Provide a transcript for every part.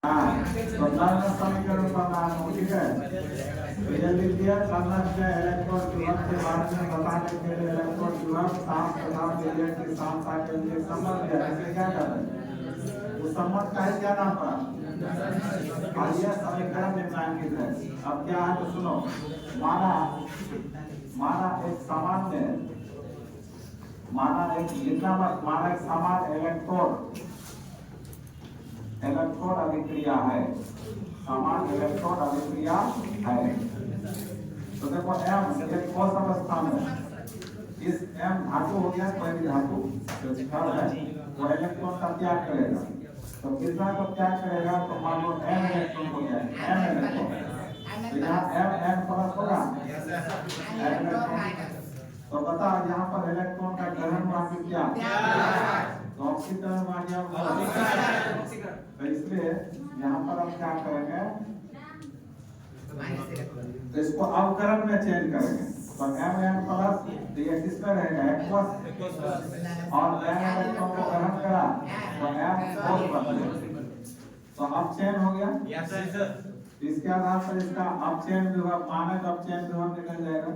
हाँ, तो नल समीकरण बनाना ठीक है। तो ये लिख दिया नल के इलेक्ट्रॉन विभव के बारे में बताने के लिए इलेक्ट्रॉन विभव साफ तथा विलयन की सामता के लिए संबंध दिया। इसलिए क्या कर रहे हैं उस संबंध का ही क्या नाम पड़ा और यह समीकरण निम्नांकित है। अब क्या है तो सुनो, माना एक सामान्य माना एक सामान्य इलेक्ट्रोड अभिक्रिया है, समान इलेक्ट्रोड अभिक्रिया है। तो देखो M एक ठोस अवस्था में, इस M धातु हो गया, पहली धातु जो स्तर है वो इलेक्ट्रॉन का त्याग करेगा। तो कितना को त्याग करेगा तो मान लो M इलेक्ट्रॉन हो गया, M इलेक्ट्रॉन। तो यहाँ M प्लस होगा M इलेक्ट्रॉन। तो बता यहाँ पर इलेक्ट्रॉन का ग्रहण हुआ कि क्या, तो ऑक्सीकरण हुआ क्या। तो इसलिए यहाँ पर हम क्या करेंगे, तो इसको अवकरण में चेंज करेंगे। तो M प्लस तो ये किसमें रहेगा एक्वस, और M इलेक्ट्रॉन को ग्रहण करा तो M बन गया। तो अब चेंज हो गया। इसके आधार पर इसका अपचयन विभव मानक अपचयन विभव निकल जाएगा।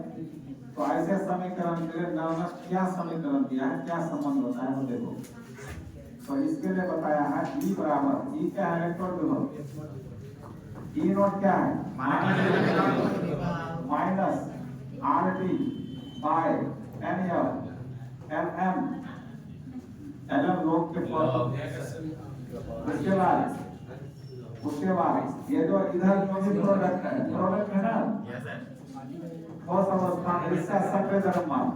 तो ऐसे समीकरण के लिए नॉर्मल क्या समीकरण दिया है, क्या संबंध होता है वो देखो। तो इसके लिए बताया है E बराबर, E क्या है इलेक्ट्रॉन विभव, E नोट क्या है minus RT by NL LM लोग के उसके बाद ये जो इधर जो भी प्रोडक्ट है ना, ठोस अवस्था में इसका सक्रिय द्रव्यमान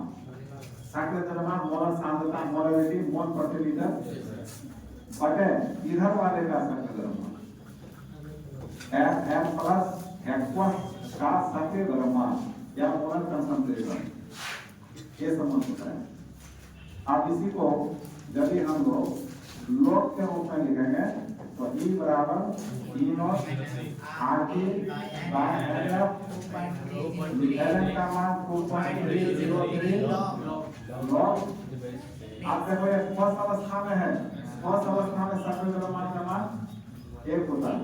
मोलर सांद्रता मोलरिटी मोल प्रति लीटर बटे इधर वाले का सक्रिय द्रव्यमान M प्लस एक्वस का सक्रिय द्रव्यमान या मोलर कंसंट्रेशन, ये संबंध होता है। अब इसी को जब भी हम लोग के रूप में लिखेंगे तो E बराबर E nought RT by LF LN का मान 2.303 लॉग। आप देखो ये ठोस अवस्था में है, ठोस अवस्था में सक्रिय द्रव्यमान का मान 1 होता है।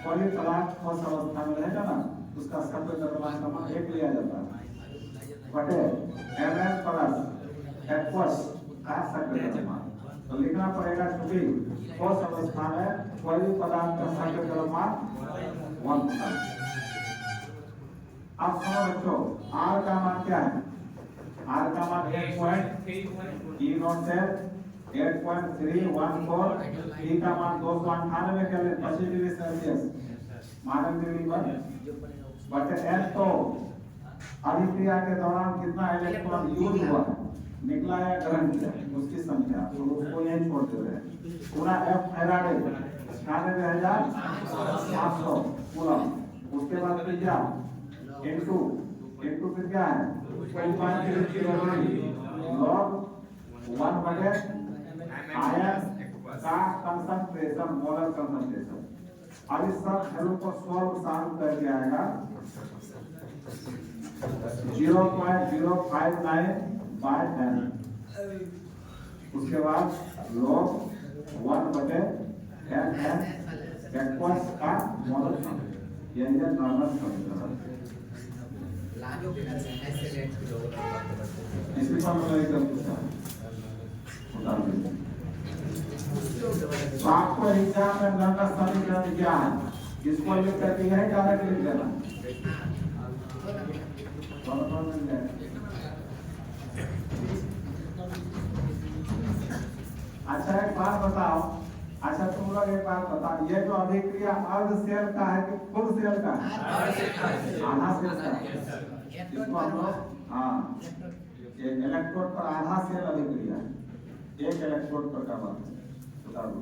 कोई पदार्थ ठोस अवस्था में रहेगा ना उसका सक्रिय द्रव्यमान का मान 1 लिया जाता है बटे Mn प्लस एक्वस का सक्रिय द्रव्यमान। तो लिखना पड़ेगा क्योंकि ठोस अवस्था में कोई भी पदार्थ का सक्रिय द्रव्यमान 1 होता है। अब सुनो बच्चों, R का मान क्या है, R का मान 8.3 E नॉट से 8.314, E का मान 298 केल्विन 25 डिग्री सेल्सियस मानक डिग्री पर बटे N। तो अभिक्रिया के दौरान कितना इलेक्ट्रॉन यूज हुआ है, निकला या ग्रहण किया उसकी संख्या, तो उसको यही छोड़ देते हैं। पूरा F फैराडे 96,500 पूरा। उसके बाद फिर क्या इनटू फिर क्या है 2.3 लॉग 1 बटे आयन का कंसंट्रेशन मोलर कंसंट्रेशन। अब इस सब वैल्यू को सॉल्व करके आएगा 0.059 बाय 10। उसके बाद लॉग 1 बटे n एक्वस का मोलर ये नॉर्मल समीकरण। इसी पर मैं एकदम आपको एग्जाम में नॉर्मल समीकरण क्या है इसको लिख करके यही डायरेक्ट लिख देना। अच्छा एक बात बताओ, अच्छा तुम लोग एक बात बताओ, ये जो अभिक्रिया अर्ध सेल का है कि फुल सेल का है, आधा सेल का है। इसको हम लोग हाँ इलेक्ट्रोड पर आधा सेल अभिक्रिया है, एक इलेक्ट्रोड पर का बात बता दो।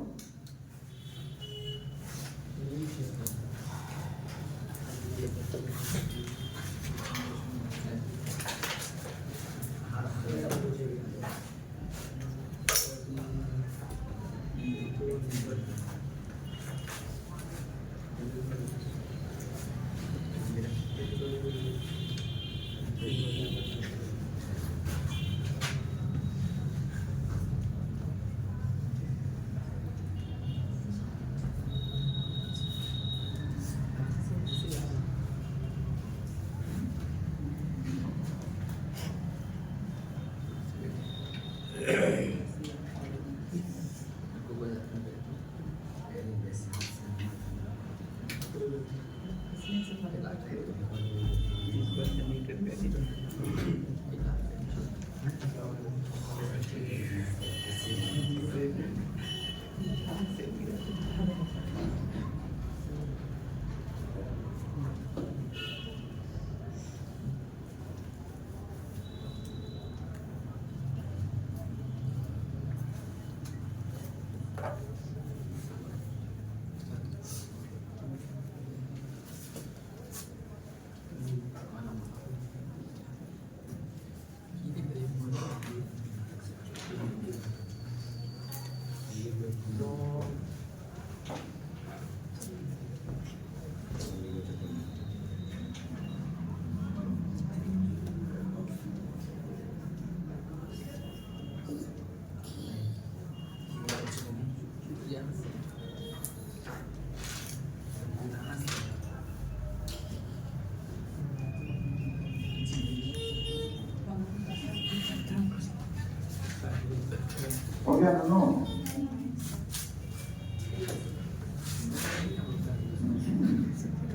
गया ना? नो,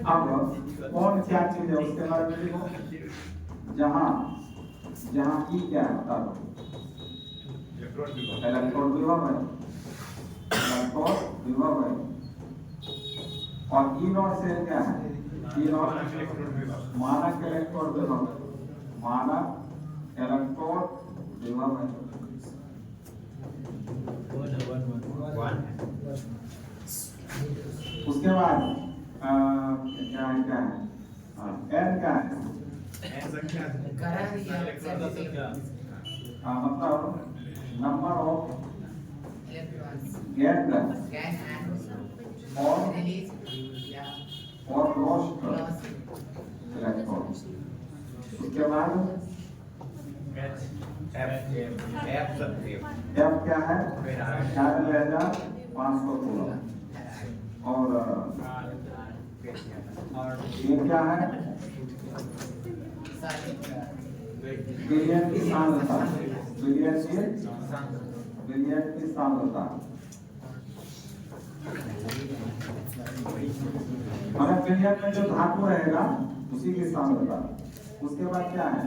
अब कौन क्या चीज है उसके बारे में लिखो। जहां जहां ई क्या है बता दो। इलेक्ट्रॉन विभव है, इलेक्ट्रॉन विभव है। और ई नॉट से क्या है? ई नॉट मानक इलेक्ट्रॉन विभव, मानक इलेक्ट्रॉन विभव है। उसके बाद क्या है एन क्या है? मतलब नंबर ऑफ गेट और लॉस्ट इलेक्ट्रॉन। उसके बाद एफ क्या है? 4516। और ये क्या है? बिलियन की सांद्रता, बिलियन की सांद्रता। मतलब बिलियन में जो धातु रहेगा उसी की सांद्रता। उसके बाद क्या है?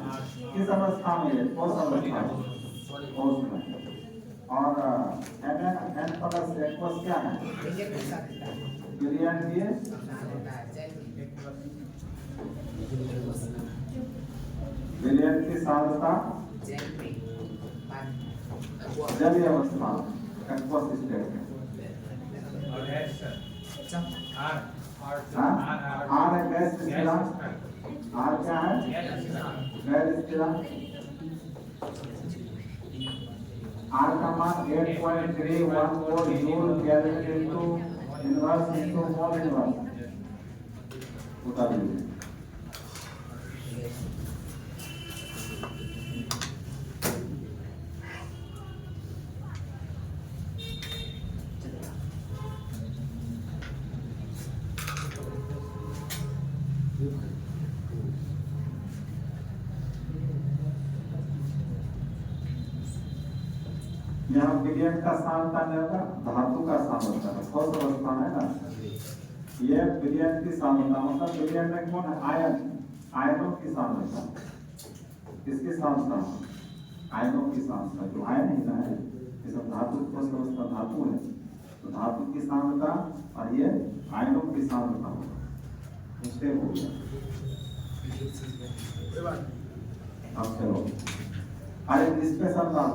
किस अवस्था में है? ठोस अवस्था में। और n प्लस एक्वस क्या है? बिलियन की सांद्रता जलीय अवस्था एक्वस स्टेट में। आर है गैस स्थिरांक। आर क्या है? गैस स्थिरांक। आर का मान 8.314 joule kelvin into inverse into mole inverse उतार दीजिए। यहाँ विलयन का सांद्रता होगा, धातु का सांद्रता है, ठोस अवस्था है ना। ये विलयन की सांद्रता मतलब विलयन में कौन है? आयन, आयनों की सांद्रता। इसकी सांद्रता आयनों की सांद्रता, जो आयन ही ना है, ये सब धातु ठोस अवस्था धातु है, तो धातु की सांद्रता और ये आयनों की सांद्रता इससे हो गया। अब चलो अरे स्पेशल बात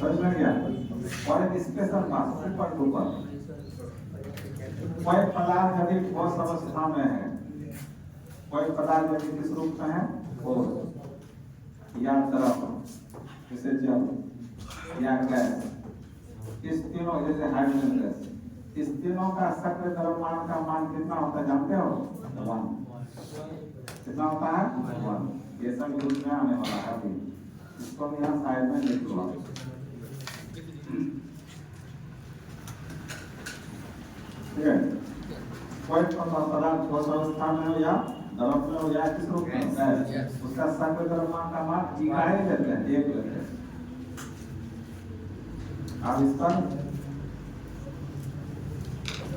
समझ में गया। और एक स्पेशल बात सुपर डुपर, कोई पदार्थ यदि ठोस अवस्था में है, कोई पदार्थ यदि किस रूप में है? ठोस या तरल, जैसे जल या गैस, इस तीनों जैसे हाइड्रोजन गैस, इस तीनों का सक्रिय द्रव्यमान का मान कितना होता है जानते हो? 1। कितना होता है? 1। ये सब यूज में आने वाला है अभी, इसको हम यहाँ साइड में लिख लो। ठीक है, कोई पदार्थ ठोस अवस्था में हो या द्रव में हो या किस रूप में, उसका सक्रिय द्रव्यमान का मान इकाई लेते हैं, 1 लेते हैं। अब इस पर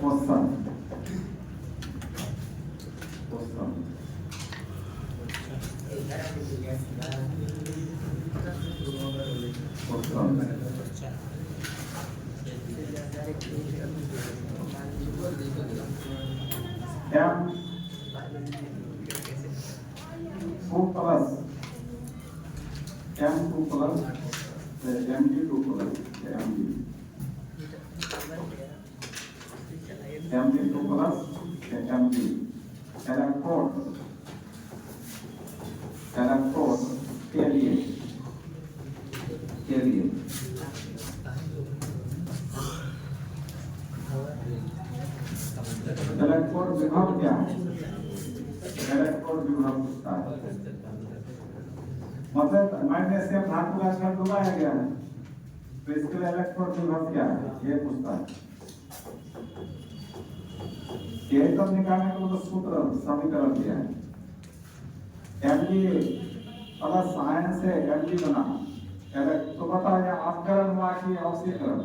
question M2 plus M2 plus Mg2 plus Mg2 plus Mg electrode के लिए इलेक्ट्रोड विभव क्या है? इलेक्ट्रोड विभव पूछता है, मतलब मैग्नीशियम धातु का क्षण डुबाया गया है, तो इसके लिए इलेक्ट्रोड विभव क्या है ये पूछता है। ये तब निकालने को तो सूत्र समीकरण दिया है। Mg प्लस आयन से Mg बना, तो बता या अपकरण हुआ कि ऑक्सीकरण?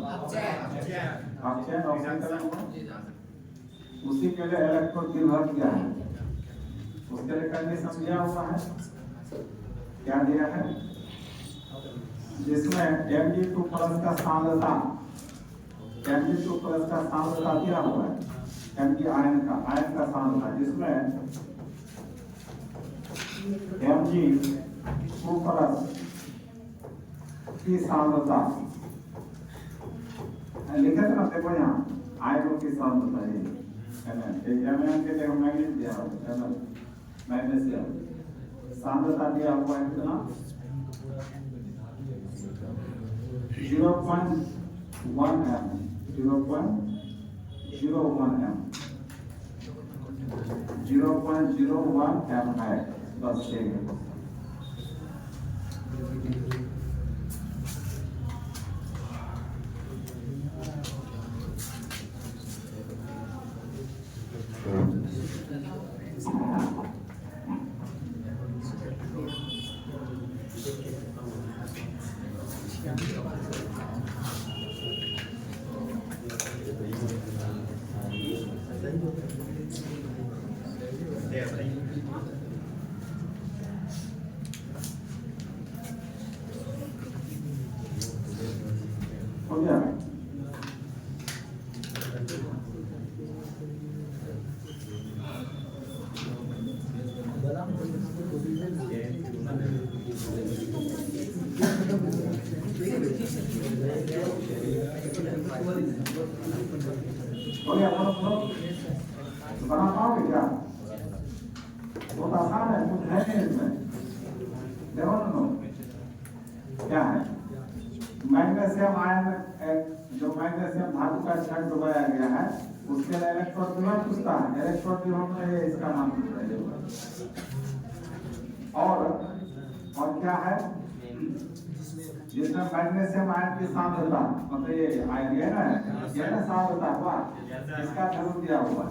अपचयन ऑक्सीकरण हुआ। उसी के लिए इलेक्ट्रोड विभव क्या है? उसके लिए कंडीशन दिया हुआ है, क्या दिया है? जिसमें Mg2 प्लस का सांद्रता दिया हुआ है, Mg आयन का सांद्रता, जिसमें Mg2 प्लस की सांद्रता लिखे थे ना, देखो यहाँ आयनों की सांद्रता है Mn के लिए मैग्नीशियम दिया हुआ है, मैग्नीशियम सांद्रता दिया हुआ है कितना? 0.1 m, 0.01 m है, बस ये है। हो गया? बना पाओगे क्या? बहुत आसान है, कुछ है नहीं इसमें। देखो ना क्या है, मैग्नीशियम आयन, जो मैग्नीशियम धातु का क्षण डुबाया गया है, उसके लिए इलेक्ट्रोड विभव पूछता है। इलेक्ट्रोड विभव में इसका नाम पूछता है। और क्या है, जिसमें मैग्नीशियम आयन की सांद्रता, मतलब ये आयन है ना, ये ना सांद्रता हुआ, इसका ध्रुव दिया हुआ।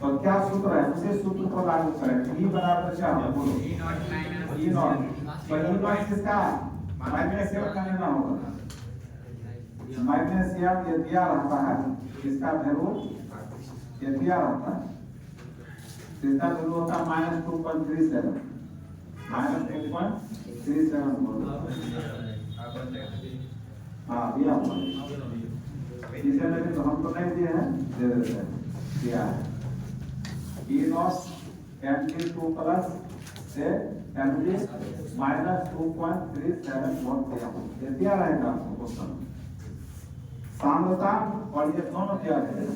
तो क्या सूत्र है, उसी सूत्र को लागू करें। E बराबर क्या है, बोलो? E not. तो E नॉट किसका? मैग्नीशियम का लेना होगा। मैग्नीशियम ये दिया रहता है, इसका ध्रुव ये दिया रहता है, इसका ध्रुव होता है -2.37, -2.37 बोलो। हाँ दिया हुआ, इसे लेकिन तो हम तो नहीं दिए हैं, दे देते हैं, दिया है। E नॉट Mg2 प्लस से Mg -2.37 वोल्ट दिया हुआ, ये दिया रहेगा आपको क्वेश्चन। सांद्रता और ये दोनों दिया रहेगा,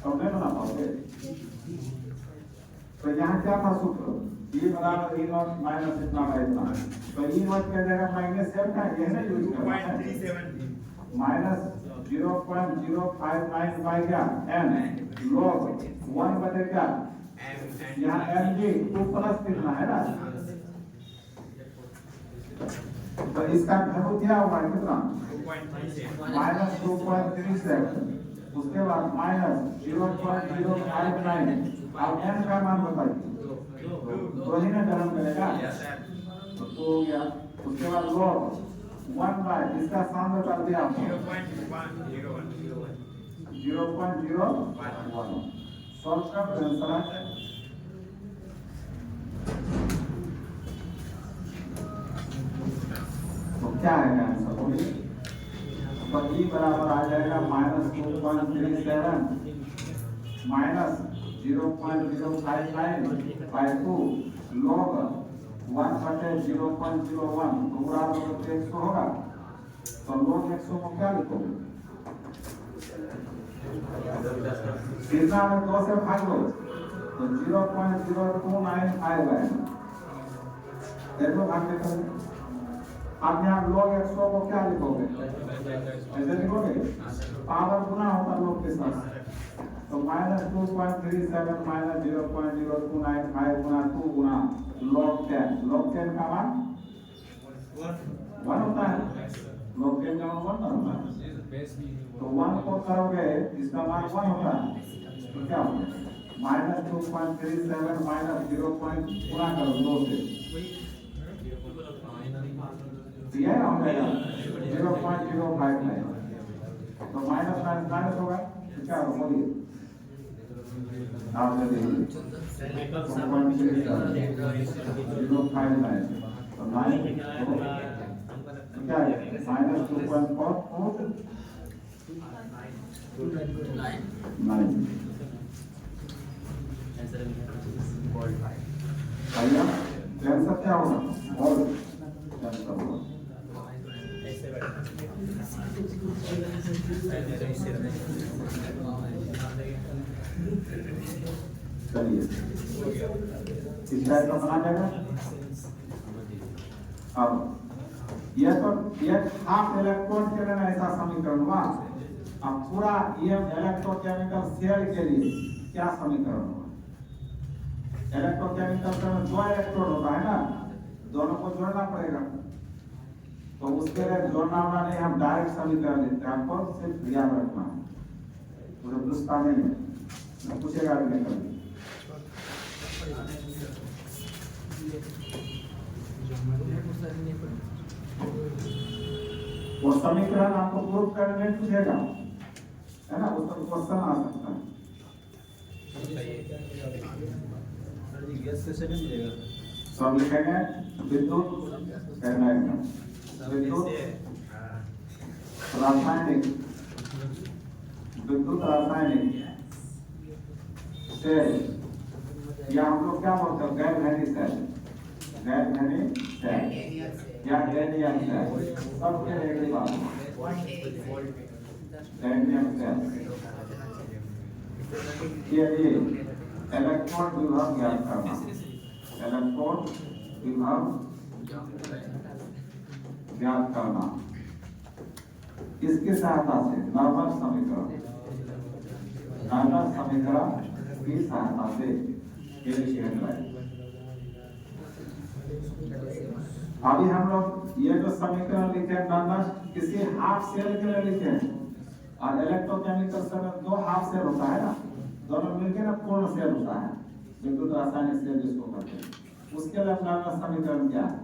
तो नहीं बना पाओगे। तो यहाँ क्या था सूत्र? E बराबर E नॉट माइनस इतना बाय इतना, तो E नॉट की जगह मैग्नीशियम का ये ना यूज करना है, -0.059 बाय क्या n log 1 बटे क्या, यहाँ Mg2 प्लस कितना है ना, तो इसका ध्रुव दिया हुआ है कितना? -2.37, उसके बाद -0.059, अब n का मान बताइए, तो ही ना गरम करेगा, तो हो गया। उसके बाद log 1 बाय इसका सांद्रता दिया 0.01, सॉल्व कर आंसर है। तो क्या है आंसर बोलिए? तो E बराबर आ जाएगा -2.37 -0.059 by 2 log 1/0.01 तो उड़ा दोगे तो 100 होगा। तो log 100 को क्या लिखोगे? कितना में 2 से भाग लो तो 0.029 आएगा। देखो भाग देते हैं। अब यहाँ log 100 को क्या लिखोगे? ऐसे लिखोगे, पावर गुना होता log के साथ। तो -2.37 - 0.0295 गुना 2 गुना log 10 का मान 1 होता है। log 10 का मान 1 होता है। तो 1 को करोगे इसका मान 1 होता है। तो क्या होगा? -2.37 - 0. गुना करो 2 से, दिया हो जाएगा 0.059। तो माइनस होगा तो क्या होगा? बोलिए आप जल्दी 0.059 तो 9 क्या है? -2.49 भैया कैंसर क्या होगा? और कैंसर होगा। चलिए इस टाइप का बना जाएगा। अब यह तो एक हाफ इलेक्ट्रॉन के लिए ऐसा समीकरण हुआ। अब पूरा ये इलेक्ट्रोकेमिकल शेल के लिए क्या समीकरण हुआ? इलेक्ट्रोकेमिकल में 2 इलेक्ट्रोड होता है ना, दोनों को जोड़ना पड़ेगा। तो उसके लिए जोड़ना होना नहीं, हम डायरेक्ट समीकरण लिखते हैं। आपको सिर्फ याद रखना है, मुझे पूछता नहीं है, पूछेगा भी नहीं कभी। वो समीकरण आपको प्रूफ करने में पूछेगा, है ना, उसका क्वेश्चन आ सकता है। सब लिखेंगे विद्युत रासायनिक सेल, या हम लोग क्या बोलते हैं गैल्वेनिक सेल या गैलियम सेल, सबके एक ही बात गैलियम सेल के लिए इलेक्ट्रॉन विभव ज्ञात करना। इलेक्ट्रॉन विभव ज्ञात करना इसकी सहायता से नॉर्मल समीकरण की सहायता से अभी हम लोग ये जो समीकरण लिखे नॉर्मल किसी हाफ सेल के लिए लिखे हैं, और इलेक्ट्रोकेमिकल से 2 हाफ सेल होता है ना, दोनों मिलकर ना पूर्ण सेल होता है, विद्युत रासायनिक सेल जिसको कहते हैं। उसके लिए अपना समीकरण क्या है?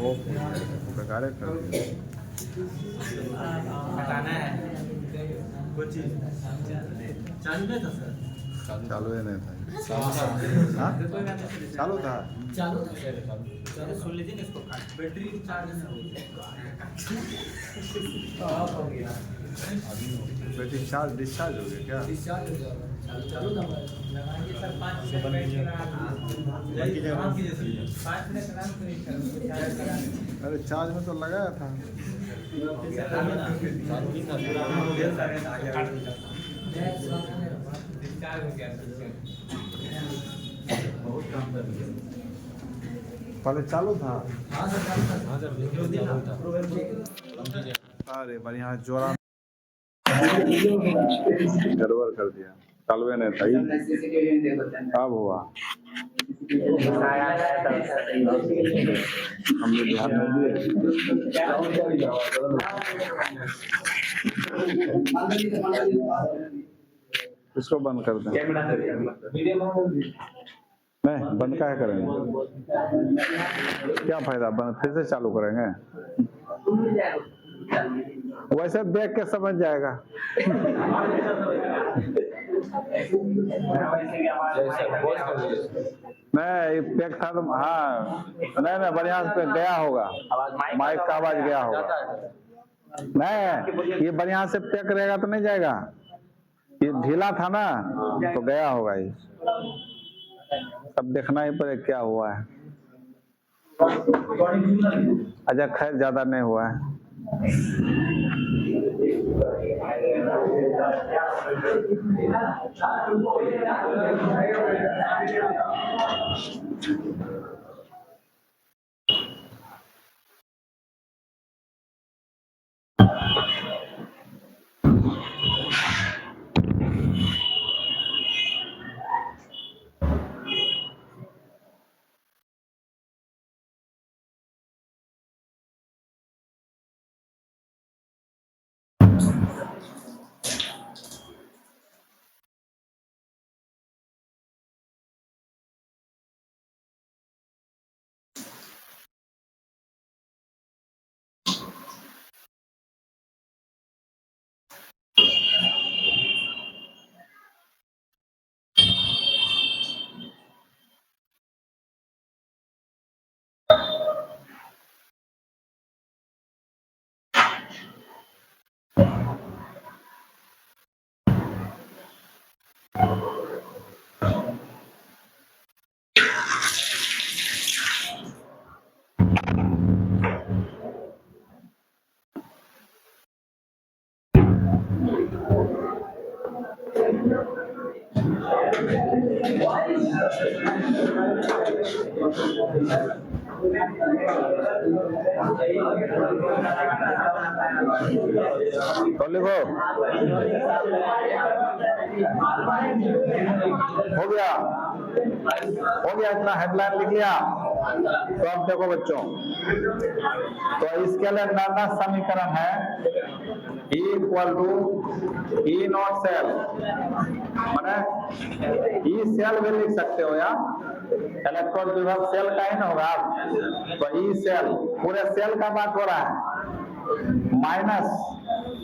वो प्रकार हटाना है कुछ चीज चालू नहीं था सर, चालू ही नहीं था। चालू था चलो सुन लीजिए ना, इसको बैटरी चार्ज हो गया, बैटरी चार्ज डिस्चार्ज हो गया क्या? डिस्चार्ज हो जाएगा। चालू था लगाएंगे सर 5 मिनट बैठ के आराम कीजिए सर, 5 मिनट आराम करिए। अरे चार्ज में तो लगाया था। पहले चालू था। अरे बढ़िया जोरा गड़बड़ कर दिया। चालू ही नहीं था अब हुआ हमने ध्यान नहीं दिए इसको बंद कर दें नहीं बंद क्या करेंगे क्या फायदा बंद फिर से चालू करेंगे वैसे देख के समझ जाएगा नहीं पैक था तो हाँ नहीं बढ़िया से गया होगा माइक का आवाज गया होगा नहीं ये बढ़िया से पैक रहेगा तो नहीं जाएगा ये ढीला था ना तो गया होगा ये अब देखना ही पड़ेगा क्या हुआ है अच्छा खैर ज्यादा नहीं हुआ है तो लिखो हो गया इतना हेडलाइन लिख लिया तो अब देखो बच्चों तो इसके लिए नया समीकरण है E equal to E not cell माने E सेल भी लिख सकते हो यार इलेक्ट्रॉन विभव सेल का ही ना होगा तो E सेल पूरे सेल का बात हो रहा है माइनस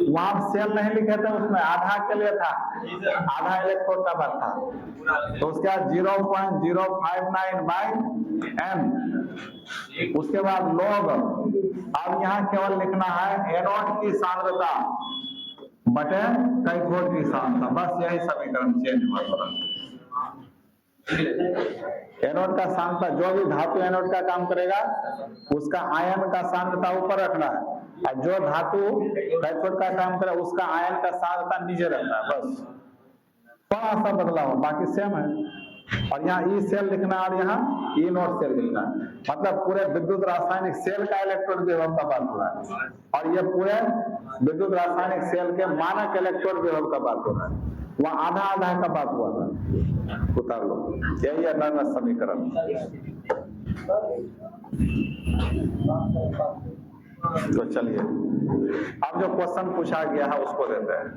वहां सेल नहीं लिखे थे उसमें आधा के लिए था आधा इलेक्ट्रॉन का बात था तो उसके बाद 0.059 बाई m उसके बाद log अब यहाँ केवल लिखना है एनोड की सांद्रता बटे कैथोड की सांद्रता बस यही समीकरण चेंज हुआ एनोड का सांद्रता जो भी धातु एनोड का काम करेगा उसका आयन का सांद्रता ऊपर रखना है और जो धातु कैथोड का काम करे उसका आयन का सांद्रता नीचे रखना है बस थोड़ा सा बदलाव बाकी सेम है और यहाँ ई सेल लिखना है और यहाँ ई नॉट सेल लिखना है मतलब पूरे विद्युत रासायनिक सेल का इलेक्ट्रॉन विभव का बात हो रहा है और ये पूरे विद्युत रासायनिक सेल के मानक इलेक्ट्रॉन विभव का बात हो रहा है वहाँ आधा आधा का बात हुआ था उतार लो यही है नया समीकरण तो चलिए अब जो क्वेश्चन पूछा गया है उसको देते हैं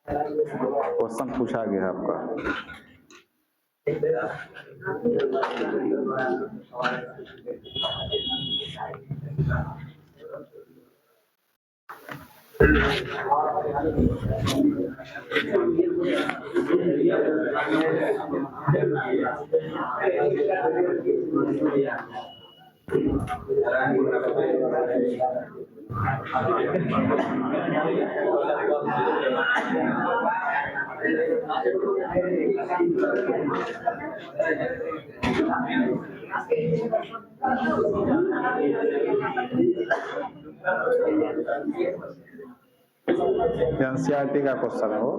क्वेश्चन पूछा गया है आपका एनसीईआरटी का क्वेश्चन है वो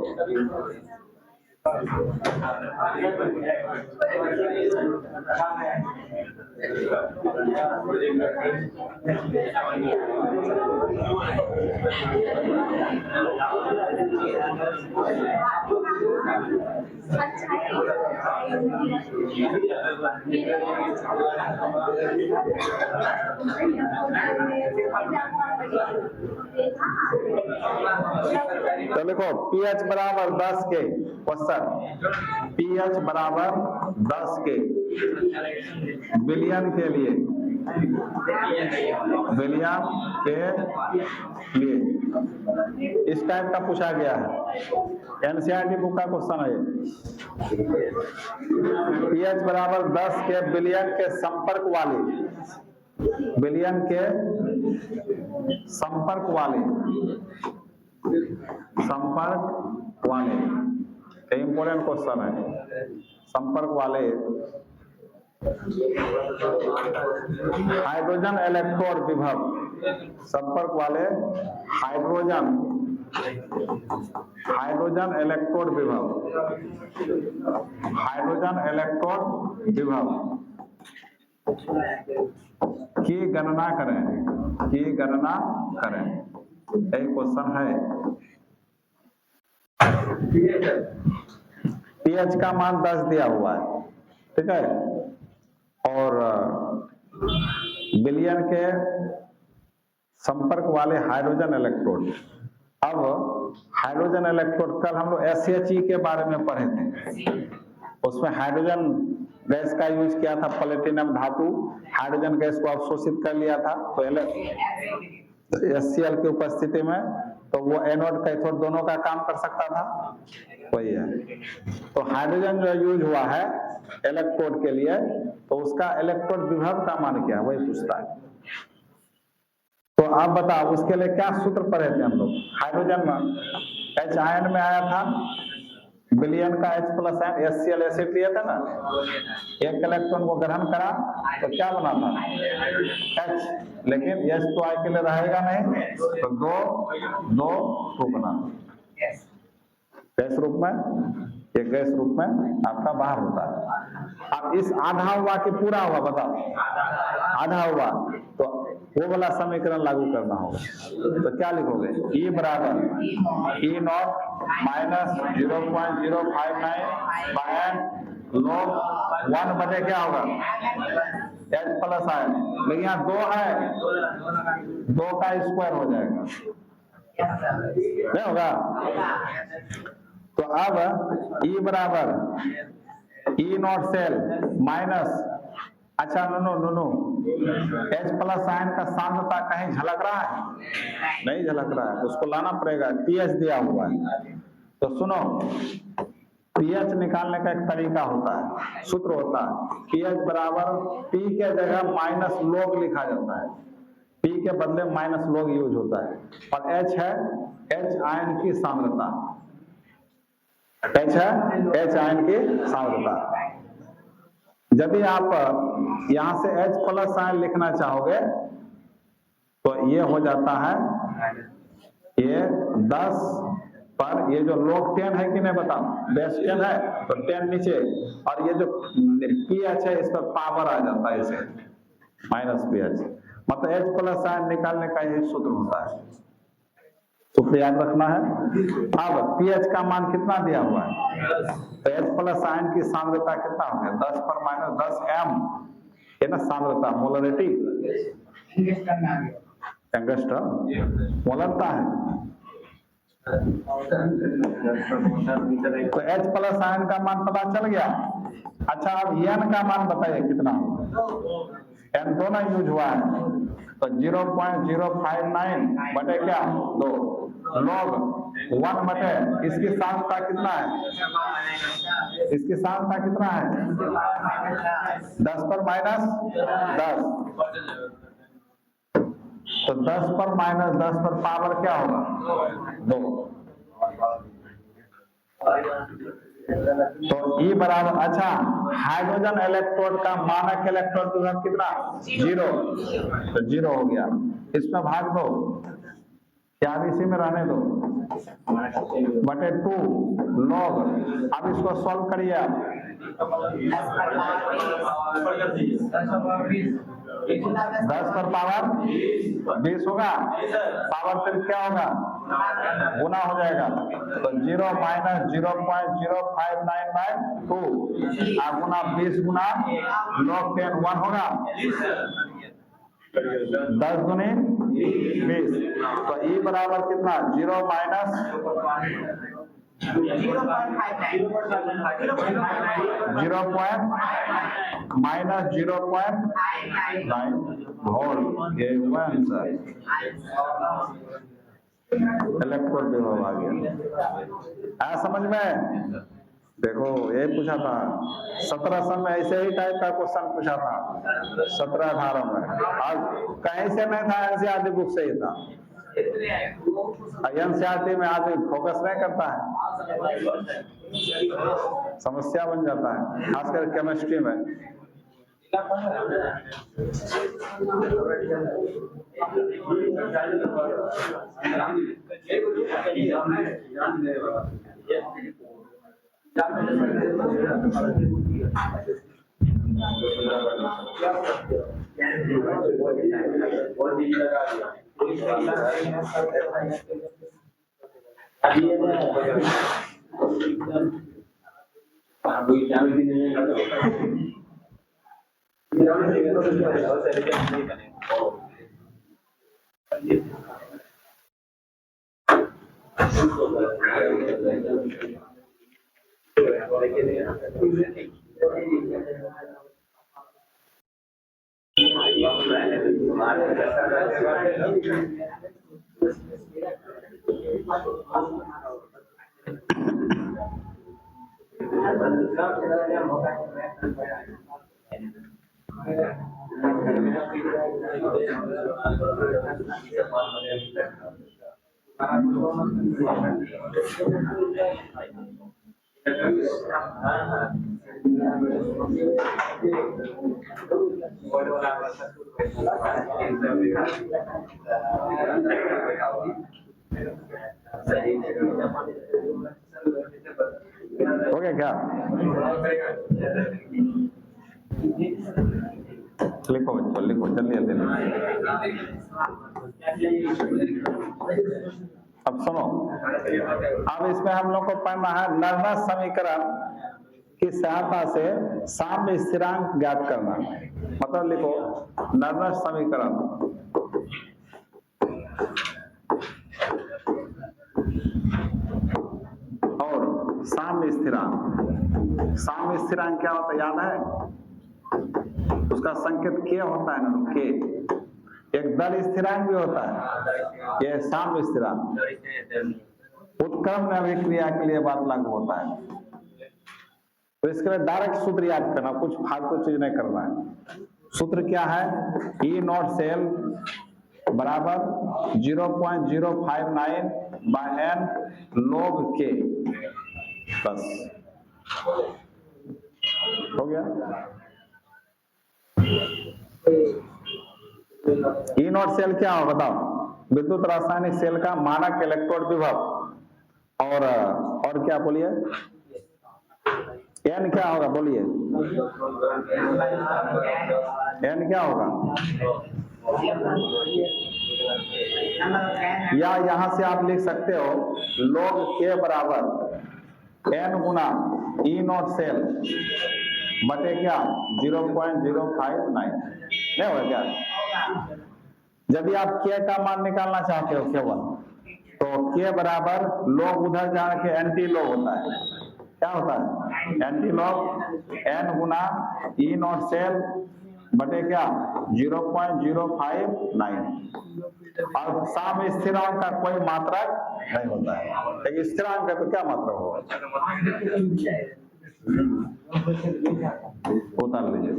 तो लिखो pH बराबर 10 के क्वेश्चन, pH बराबर 10 के बिलियन के लिए, बिलियन के लिए इस टाइप का पूछा गया है। एनसीईआरटी बुक का क्वेश्चन है ये। pH बराबर 10 के बिलियन के संपर्क वाले, बिलियन के संपर्क वाले, संपर्क वाले इंपोर्टेंट क्वेश्चन है। संपर्क वाले हाइड्रोजन इलेक्ट्रोड विभव, संपर्क वाले हाइड्रोजन, हाइड्रोजन इलेक्ट्रोड विभव, हाइड्रोजन इलेक्ट्रोड विभव की गणना करें, की गणना करें। एक क्वेश्चन है। pH का मान 10 दिया हुआ है, ठीक है, और बिलियन के संपर्क वाले हाइड्रोजन इलेक्ट्रोड। अब हाइड्रोजन इलेक्ट्रोड कल हम लोग SHE के बारे में पढ़े थे, उसमें हाइड्रोजन गैस का यूज किया था, प्लेटिनम धातु हाइड्रोजन गैस को अवशोषित कर लिया था, तो HCl की उपस्थिति में, तो वो एनोड कैथोड दोनों का काम कर सकता था, वही है। तो हाइड्रोजन जो यूज हुआ है इलेक्ट्रोड के लिए, तो उसका इलेक्ट्रोड विभव का मान क्या है, वही पूछता है। तो आप बताओ उसके लिए क्या सूत्र पढ़े थे हम लोग। हाइड्रोजन H आयन में आया था, बिलियन का H plus ion HCl acid लिया था ना, एक इलेक्ट्रॉन को ग्रहण करा तो क्या बना था H, लेकिन H तो I के लिए रहेगा नहीं, तो दो बना गैस रूप में, ये गैस रूप में आपका बाहर होता है। अब इस आधा हुआ कि पूरा हुआ बताओ, आधा हुआ, तो वो वाला समीकरण लागू करना होगा। तो क्या लिखोगे, E बराबर E nought minus 0.059 by log 1 बटे क्या होगा H प्लस आयन, लेकिन यहाँ 2 है, 2 का स्क्वायर हो जाएगा, नहीं होगा। तो अब E बराबर E नॉट सेल माइनस, अच्छा नो H प्लस आयन का सांद्रता कहीं झलक रहा है, नहीं झलक रहा है, उसको लाना पड़ेगा, pH दिया हुआ है। तो सुनो, pH निकालने का एक तरीका होता है, सूत्र होता है, pH बराबर P के जगह माइनस log लिखा जाता है, P के बदले माइनस log यूज होता है, और H है H आयन की सांद्रता, H है H आयन की सांद्रता। यदि आप यहां से H प्लस आयन लिखना चाहोगे तो ये हो जाता है, ये 10 पर, ये जो log 10 है कि नहीं बताओ, बेस 10 है तो 10 नीचे, और ये जो pH है इस पर पावर आ जाता है, इसे माइनस pH, मतलब H प्लस आयन निकालने का यही सूत्र होता है, सूत्र याद रखना है। अब pH का मान कितना दिया हुआ है, तो H प्लस आयन की सांद्रता कितना हो गया, 10 पर माइनस 10 m है ना सांद्रता, मोलरिटी, एंगस्ट्रम मोलरता है। तो H प्लस आयन का मान पता चल गया। अच्छा अब N का मान बताइए कितना होगा, N दोनों यूज हुआ है, तो 0.059 बटे क्या 2 log 1 बटे, इसकी सांद्रता कितना है, इसकी सांद्रता कितना है 10 पर माइनस 10, तो 10 पर माइनस 10 पर पावर क्या होगा 2, तो E बराबर, अच्छा हाइड्रोजन इलेक्ट्रोड का मानक इलेक्ट्रोड विभव कितना 0, तो 0 हो गया, इसमें भाग दो, क्या इसी में रहने दो, बटे 2 log, अब इसको सॉल्व करिए आप, 10 पर पावर 20 होगा, पावर फिर क्या होगा गुना हो जाएगा तो 0 माइनस 0.0599 2 गुना 20 गुना log 10 1 होगा 10 गुने 20 तो E बराबर कितना 0 माइनस 0 माइनस 0.9 होल ये हुआ आंसर इलेक्ट्रॉन विभव आ गया आया समझ में। देखो ये पूछा था 1700 में ऐसे ही टाइप का क्वेश्चन पूछा था 17-18 में आज कहीं से नहीं था एनसीईआरटी बुक से ही था। एनसीईआरटी में आदमी फोकस नहीं करता है समस्या बन जाता है खासकर केमिस्ट्री में। हो गया क्या लिखो बच्चों लिखो जल्दी जल्दी अब सुनो अब इसमें हम लोग को पढ़ना है नर्वस समीकरण की सहायता से साम्य स्थिरांक ज्ञात करना मतलब लिखो नर्वस समीकरण और साम्य स्थिरांक क्या होता है याद है उसका संकेत के होता है ना के एक दल स्थिरांक भी होता है यह साम्य स्थिरांक उत्क्रमण अभिक्रिया के लिए बात लागू होता है तो इसके लिए डायरेक्ट सूत्र याद करना कुछ फालतू चीज नहीं करना है। सूत्र क्या है E नॉट सेल बराबर 0.059 बाय n log k बस हो गया। E नॉट सेल क्या हो बताओ विद्युत रासायनिक सेल का मानक इलेक्ट्रोड विभव और क्या बोलिए n क्या होगा बोलिए n क्या होगा या यहां से आप लिख सकते हो log k बराबर n गुना E नॉट सेल बटे क्या 0.059 नहीं होगा क्या। यदि आप k का मान निकालना चाहते हो केवल तो k बराबर log उधर जाके एंटी लॉग होता है क्या होता है एंटी लॉग n गुना E नॉट सेल बटे क्या 0.059 और साम्य स्थिरांक का कोई मात्रक नहीं होता है लेकिन स्थिरांक का तो क्या मात्रक होगा उतार लीजिए।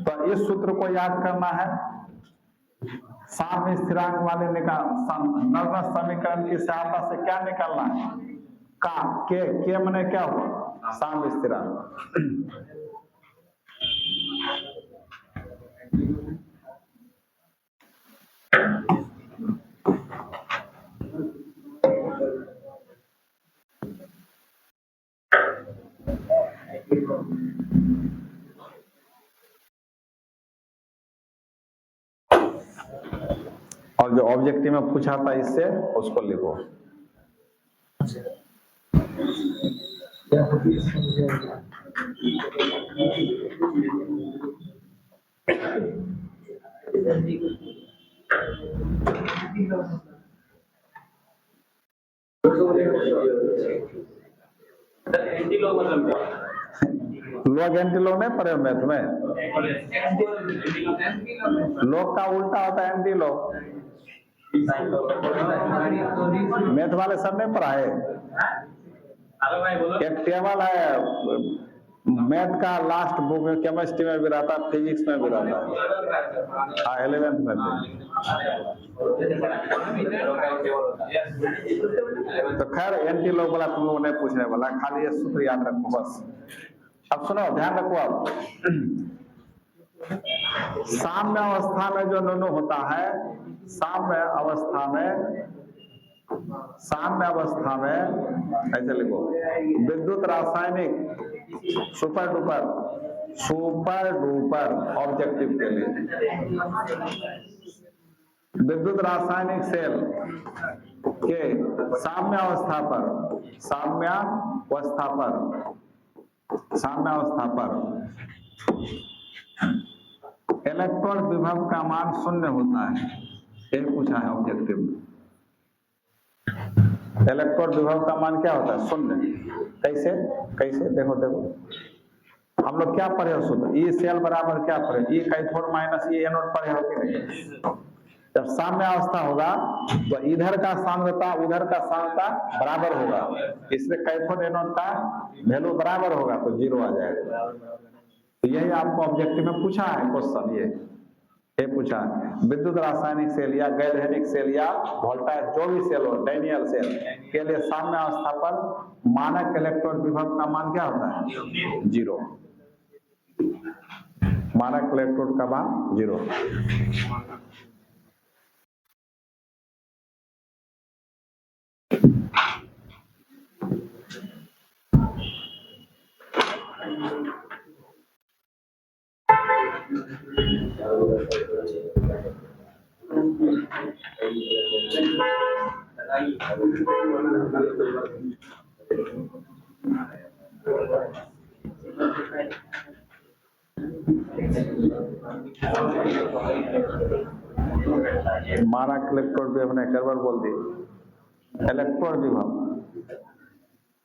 तो इस सूत्र को याद करना है साम्य स्थिरांक वाले नर्वस समीकरण की सहायता से क्या निकालना है का के माने क्या हुआ साम्य स्थिरांक। और जो ऑब्जेक्टिव में पूछा था इससे उसको लिखो। लोग एंटी लोग नहीं पढ़े मैथ में। लोग का उल्टा होता है एंटी लोग। मैथ वाले सब नहीं पढ़ाए। एक टेबल है मैथ का, लास्ट बुक में केमिस्ट्री में भी रहता है, फिजिक्स में भी रहता है। हाँ 11th में थे। तो खैर एंटी लोग वाला तुम लोग नहीं पूछने वाला, खाली ये सूत्र याद रखो बस। अब सुनो, ध्यान रखो। अब साम्य अवस्था में जो दोनों होता है, साम्य अवस्था में ऐसे लिखो, विद्युत रासायनिक सुपर डुपर ऑब्जेक्टिव के लिए, विद्युत रासायनिक सेल के साम्य अवस्था पर इलेक्ट्रॉन विभव का मान शून्य होता है, ये पूछा है ऑब्जेक्टिव में। इलेक्ट्रॉन विभव का मान क्या होता है? शून्य। कैसे देखो हम लोग क्या पढ़े हो सूत्र? ई सेल बराबर क्या पढ़े? ई कैथोड माइनस ई एनोड पढ़े हो कि नहीं? जब साम्य अवस्था होगा तो इधर का सांद्रता उधर का सांद्रता बराबर होगा, इसलिए कैथोड एनोड का वैल्यू बराबर होगा तो 0 आ जाएगा। तो यही आपको ऑब्जेक्टिव में पूछा है क्वेश्चन। ये पूछा है विद्युत रासायनिक सेल या गैल्वेनिक सेल या वोल्टाइज जो भी सेल हो, डैनियल सेल के लिए साम्य अवस्था पर मानक इलेक्ट्रॉन विभव का मान क्या होता है? 0। मानक इलेक्ट्रोड का मान 0। मानक इलेक्ट्रोड विभव ने गड़बड़ बोल दी। इलेक्ट्रोड विभव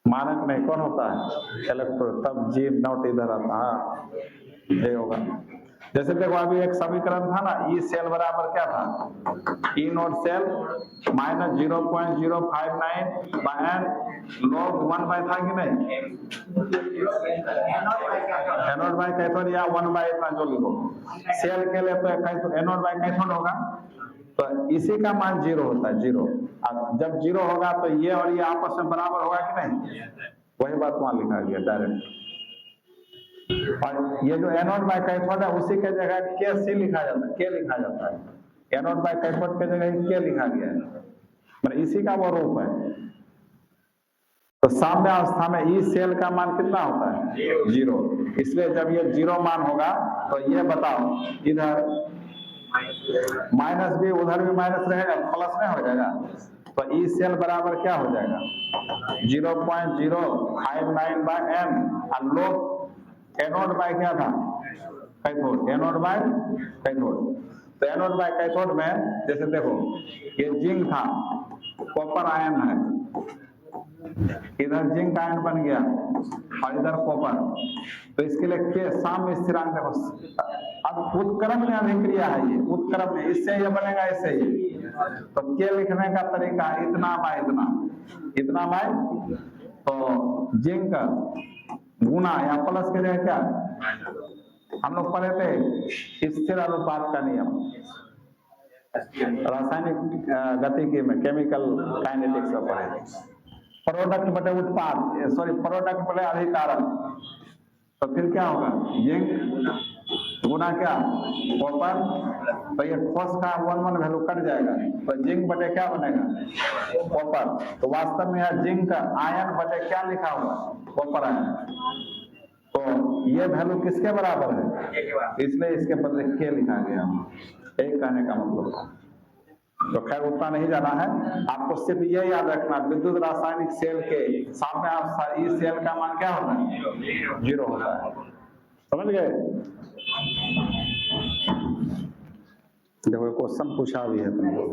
मानक नहीं, कौन होता है? इलेक्ट्रोड। तब जी नॉट इधर आता है, ये होगा। जैसे देखो अभी एक समीकरण था ना, ई सेल बराबर क्या था? E not cell minus 0.059 by n log 1 by था कि नहीं? एनोड बाय कैथोड या 1 बाय इतना जो लिखो। सेल के लिए तो एनोड बाय कैथोड होगा, तो इसी का मान 0 होता है, 0। अब जब 0 होगा तो ये और ये आपस में बराबर होगा कि नहीं? वही बात वहां लिखा गया डायरेक्ट। और ये जो एनोड बाय कैथोड है उसी के जगह के सी लिखा जाता है, एनोड बाय कैथोड के जगह के लिखा गया है, मतलब इसी का वो रूप है। तो साम्य अवस्था में ई सेल का मान कितना होता है? 0। इसलिए जब ये 0 मान होगा तो ये बताओ, इधर माइनस भी, उधर भी माइनस रहेगा, प्लस में हो जाएगा। तो ई सेल बराबर क्या हो जाएगा? 0.059 बाय एम। और लोग एनोड बाय क्या था? कैथोड। Anode by cathode. तो एनोड बाय कैथोड में जैसे देखो ये जिंक था, कॉपर आयन है, इधर जिंक आयन बन गया और इधर कॉपर। तो इसके लिए के साम्य स्थिरांक देखो, अब उत्क्रम में अभिक्रिया है, ये उत्क्रम में, इससे ये बनेगा इससे ये। तो के लिखने का तरीका इतना बाय इतना बाय, तो जिंक गुना या प्लस के जगह क्या हम लोग पढ़े थे? स्थिर अनुपात का नियम, रासायनिक गतिकी में, केमिकल काइनेटिक्स में पढ़े थे। प्रोडक्ट बटे उत्पाद, प्रोडक्ट बटे अधिकारक। तो फिर क्या होगा? जिंक गुना क्या? कॉपर। तो ये ठोस का 1 वैल्यू कट जाएगा, तो जिंक बटे क्या बनेगा? कॉपर। तो वास्तव में यह जिंक आयन बटे क्या लिखा हुआ? Copper ion. तो ये वैल्यू किसके बराबर है? इसलिए इसके बदले के लिखा गया। एक कहने का मतलब तो खैर उतना नहीं जाना है, आपको सिर्फ ये याद रखना विद्युत रासायनिक सेल के सामने आप इस सेल का मान क्या होता है? 0 होता है। समझ गए? देखो क्वेश्चन पूछा भी है तुमको,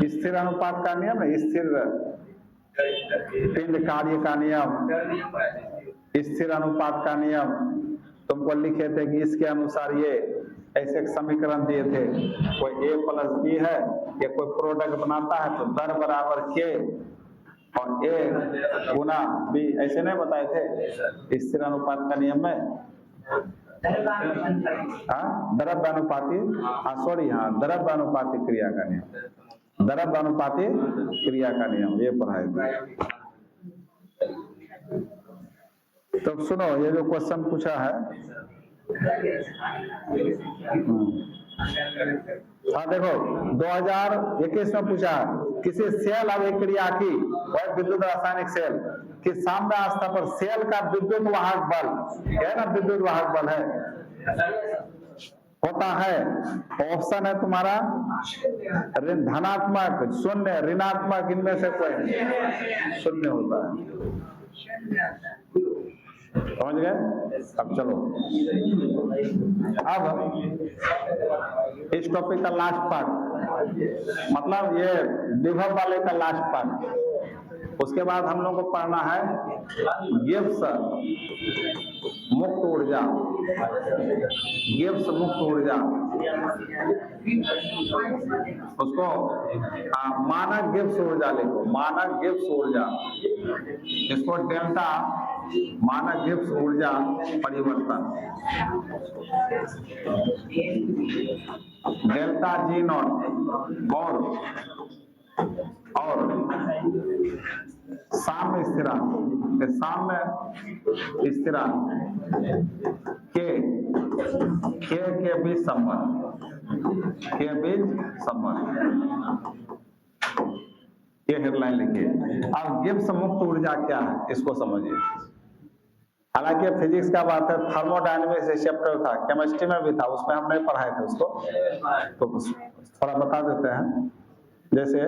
स्थिर अनुपात का नियम है, स्थिर पिंड कार्य का नियम, स्थिर अनुपात का नियम तुमको लिखे थे कि इसके अनुसार ये ऐसे एक समीकरण दिए थे, कोई a प्लस बी है, ये कोई प्रोडक्ट बनाता है तो दर बराबर k और a गुना b, ऐसे नहीं बताए थे स्थिर अनुपात का नियम में? हाँ, द्रव्यानुपाती, सॉरी, हाँ, द्रव्यानुपाती क्रिया का नियम, द्रव्यानुपाती क्रिया का नियम ये पढ़ाए थे। तो सुनो, ये जो क्वेश्चन पूछा है, हाँ देखो 2021 में पूछा है, किसी सेल अभिक्रिया की और विद्युत रासायनिक सेल कि साम्य अवस्था पर सेल का विद्युत वाहक बल, क्या है ना, विद्युत वाहक बल है होता है, ऑप्शन है तुम्हारा धनात्मक, शून्य, ऋणात्मक, इनमें से कोई शून्य होता है। समझ गए? अब चलो, अब इस टॉपिक का लास्ट पार्ट, मतलब ये विभव वाले का लास्ट पार्ट, उसके बाद हम लोग को पढ़ना है गिब्स मुक्त ऊर्जा, गिब्स मुक्त ऊर्जा, उसको मानक गिब्स ऊर्जा लिखो, मानक गिब्स ऊर्जा, इसको डेल्टा मानक गिब्स ऊर्जा परिवर्तन, डेल्टा जी नॉट और साम्य स्थिरांक, साम्य स्थिरांक के बीच संबंध, के बीच संबंध, ये हेडलाइन लिखिए। अब गिब्स मुक्त ऊर्जा क्या है इसको समझिए। हालांकि फिजिक्स का बात है, थर्मोडायनेमिक्स चैप्टर था, केमिस्ट्री में भी था, उसमें हम नहीं पढ़ाए थे उसको, तो थोड़ा बता देते हैं। जैसे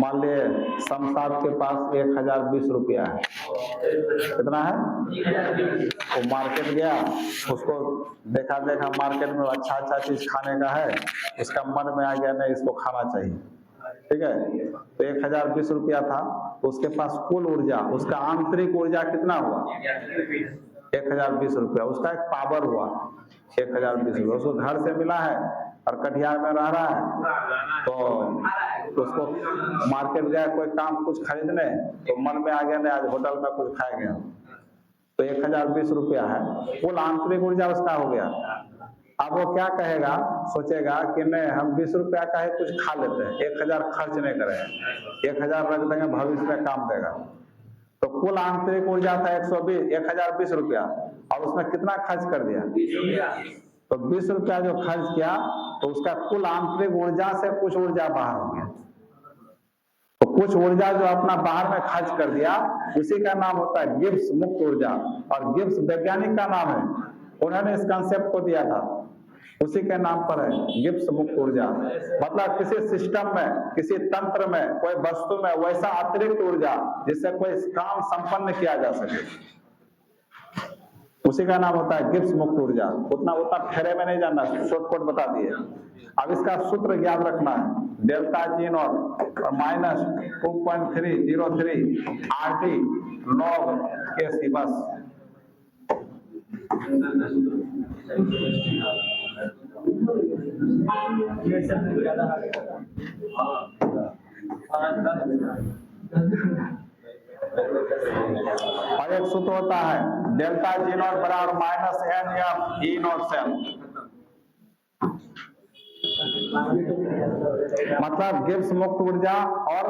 मान लिए शमशाद के पास 1020 रुपया है, कितना है, वो मार्केट गया, उसको देखा मार्केट में अच्छा चीज खाने का है, उसका मन में आ गया नहीं इसको खाना चाहिए, ठीक है, तो 1020 रुपया था, तो उसके पास कुल ऊर्जा, उसका आंतरिक ऊर्जा कितना हुआ, 1020 रुपया, उसका एक पावर हुआ 1020 रुपया, उसको घर से मिला है और कटिहार में रह रहा है, तो उसको मार्केट गया कोई काम कुछ खरीदने, तो मन में आ गया नहीं आज होटल में कुछ खाएंगे, तो 1020 रुपया है, कुल आंतरिक ऊर्जा उसका हो गया। अब वो क्या कहेगा, सोचेगा कि नहीं हम 20 रुपया का ही कुछ खा लेते हैं, 1000 खर्च नहीं करेंगे, 1000 रख देंगे, भविष्य में काम देगा। तो कुल आंतरिक ऊर्जा था 1020 रुपया, और उसमें कितना खर्च कर दिया, तो 20 रुपया जो खर्च किया, तो उसका कुल आंतरिक ऊर्जा से कुछ ऊर्जा बाहर हो गया, तो कुछ ऊर्जा जो अपना बाहर में खर्च कर दिया, उसी का नाम होता है गिब्स मुक्त ऊर्जा। और गिब्स वैज्ञानिक का नाम है, उन्होंने इस कंसेप्ट को दिया था, उसी के नाम पर है गिब्स मुक्त ऊर्जा। मतलब किसी सिस्टम में, किसी तंत्र में, कोई वस्तु में वैसा अतिरिक्त ऊर्जा जिससे कोई काम संपन्न किया जा सके, उसी का नाम होता है गिब्स मुक्त ऊर्जा। उतना फेरे में नहीं जानना, शॉर्टकट बता दिए। अब इसका सूत्र याद रखना है, डेल्टा जी नॉट और माइनस 2.303 RT log KC, बस। और एक सूत्र होता है डेल्टा जी नॉट बराबर माइनस NF E नॉट सेल, मतलब गिब्स मुक्त ऊर्जा और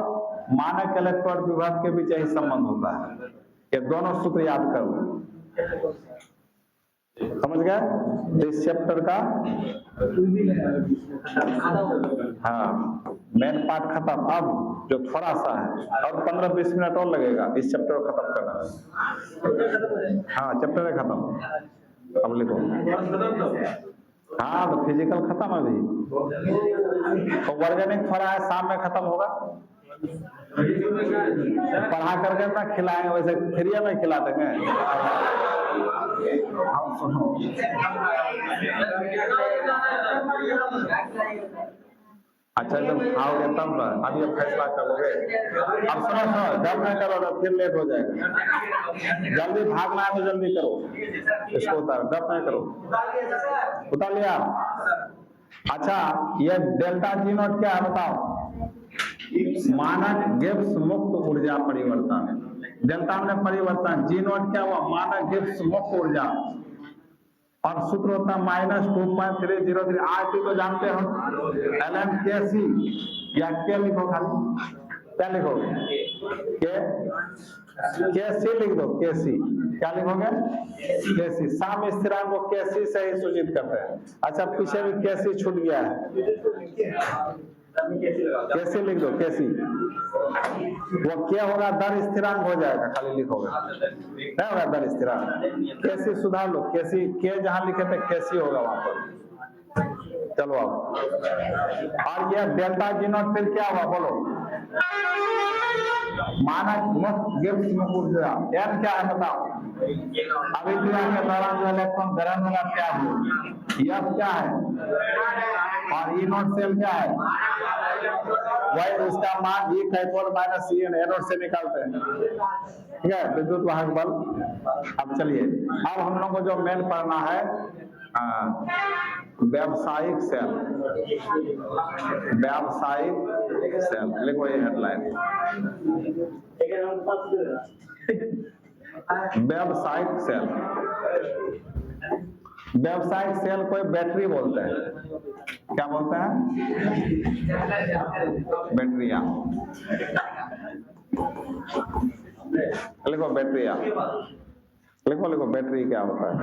मानक इलेक्ट्रोड विभव के बीच यही संबंध होता है। ये दोनों सूत्र याद कर लो, समझ गए इस चैप्टर का। हाँ, मेन पार्ट खत्म। अब जो थोड़ा सा है और 15-20 मिनट और लगेगा इस चैप्टर को खत्म करना। हाँ, चैप्टर है खत्म। अब लिखो हाँ तो फिजिकल खत्म है अभी, तो ऑर्गेनिक थोड़ा है, शाम में खत्म होगा। पढ़ा करके ना खिलाएंगे, वैसे फ्री में खिला देंगे। अब सुनो, अच्छा जब खाओगे तब ना, अभी अब फैसला करोगे। अब सुनो सुनो, जब नहीं करो तो फिर लेट हो जाएगा। जल्दी भागना है तो जल्दी करो, इसको उतार, जब नहीं करो। उतार लिया। अच्छा ये डेल्टा जी नॉट क्या है बताओ? मानक गिब्स मुक्त ऊर्जा परिवर्तन। डेल्टा में परिवर्तन, जी नॉट क्या हुआ? मानक गिब्स मुक्त ऊर्जा, और सूत्र होता है -2.303। आरटी तो जानते हो, LMKC या के लिखो, खाली क्या लिखोगे? केसी लिख दो, केसी क्या लिखोगे? केसी। साम स्थिरांक को केसी से ही सूचित करते हैं। अच्छा पीछे भी केसी छूट गया है, कैसे लिख दो, कैसी वो क्या होगा? दर स्थिरांक हो जाएगा, खाली लिखोगे, नहीं होगा दर स्थिरांक। कैसी सुधार लो, कैसी के जहां लिखे थे कैसी होगा वहां पर। चलो अब, और ये डेल्टा जी नॉट फिर क्या हुआ बोलो? मानक मुक्त गिब्स मुक्त ऊर्जा। एन क्या है बताओ? अभिक्रिया के दौरान जो इलेक्ट्रॉन ग्रहण होगा क्या हो? यह क्या है? और ई नॉट सेल क्या है? वही उसका मान E cathode minus C N anode से निकालते हैं, ठीक है, विद्युत वाहक बल। अब चलिए, अब हम लोग को जो मेन पढ़ना है व्यावसायिक सेल। व्यावसायिक सेल लिखो, ये हेडलाइन। व्यावसायिक सेल, व्यावसायिक सेल को बैटरी बोलते हैं। क्या बोलते हैं? बैटरिया। लिखो बैटरिया, लिखो लिखो, बैटरी क्या होता है?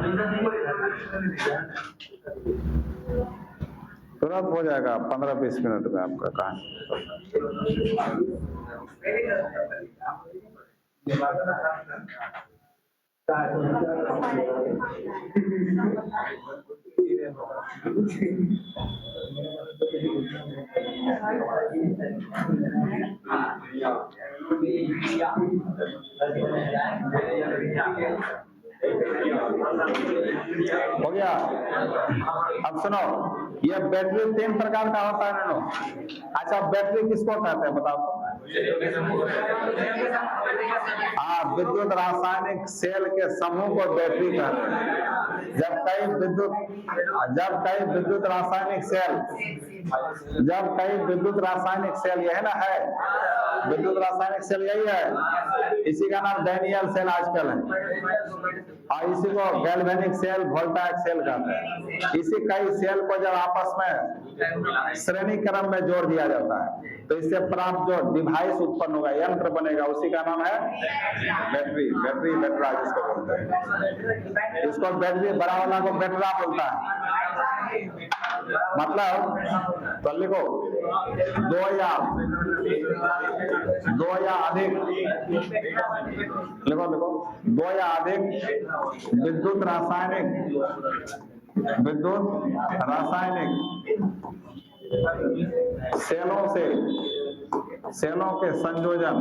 तुरंत हो जाएगा 15-20 मिनट में आपका कहानी। हो गया? अब सुनो, ये बैटरी 3 प्रकार का होता है ना। अच्छा बैटरी किसको कहते हैं बताओ? हाँ, विद्युत रासायनिक सेल के समूह को बैटरी कहते हैं। जब कई विद्युत रासायनिक सेल यही ना है, विद्युत रासायनिक सेल यही है, इसी का नाम डैनियल सेल आजकल है, और इसी को गैल्वेनिक सेल, वोल्टाइक सेल कहते हैं। इसी कई सेल को जब आपस में श्रेणी क्रम में जोड़ दिया जाता है तो इससे प्राप्त जो डिवाइस उत्पन्न होगा, यंत्र बनेगा, उसी का नाम है बैटरी। बैटरा जिसको बोलते हैं, इसको बैटरी, बड़ा वाला को बैटरा बोलता है। मतलब तो लिखो, दो या अधिक, लिखो 2 या अधिक विद्युत रासायनिक सेलों के संयोजन,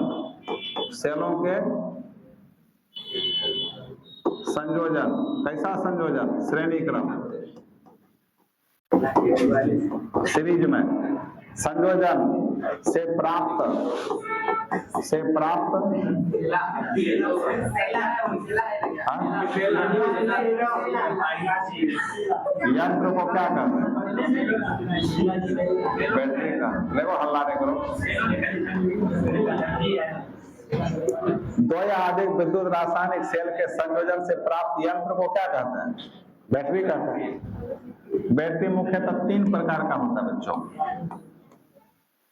कैसा संयोजन? श्रेणी क्रम, सीरीज में संयोजन से प्राप्त यंत्र को क्या कहते हैं? बैटरी का। देखो हल्ला नहीं करो। 2 या अधिक विद्युत रासायनिक सेल के संयोजन से प्राप्त यंत्र को क्या कहते हैं? बैटरी कहते हैं। बैटरी मुख्यतः 3 प्रकार का होता है बच्चों।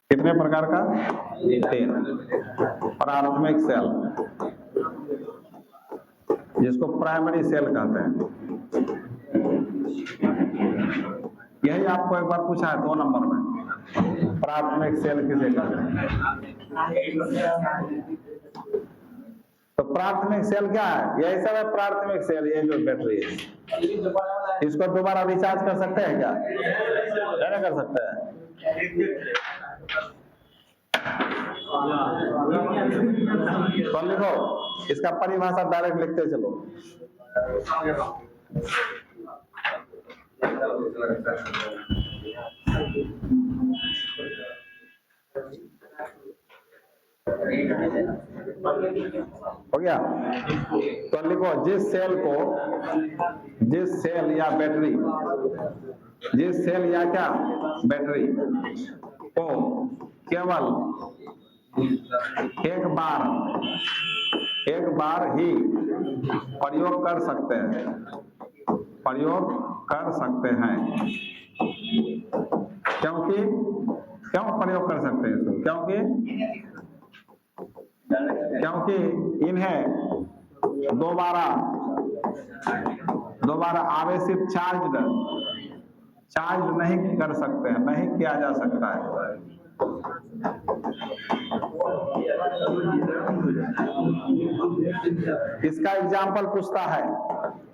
कितने प्रकार का? 3। प्राथमिक सेल, जिसको प्राइमरी सेल कहते हैं। यही आपको एक बार पूछा है 2 नंबर में, प्राथमिक सेल किसे कहते हैं? तो प्राथमिक सेल क्या है? यही सब है प्राथमिक सेल, ये जो बैटरी है, इसको दोबारा रिचार्ज कर सकते हैं क्या? नहीं कर सकते हैं। तो लिखो, इसका परिभाषा डायरेक्ट लिखते चलो। हो गया? तो लिखो, जिस सेल या बैटरी, जिस सेल या क्या बैटरी को केवल एक बार ही प्रयोग कर सकते हैं, क्यों प्रयोग कर सकते हैं इसको? क्योंकि इन्हें दोबारा आवेशित चार्ज नहीं कर सकते हैं, नहीं किया जा सकता है। इसका एग्जाम्पल पूछता है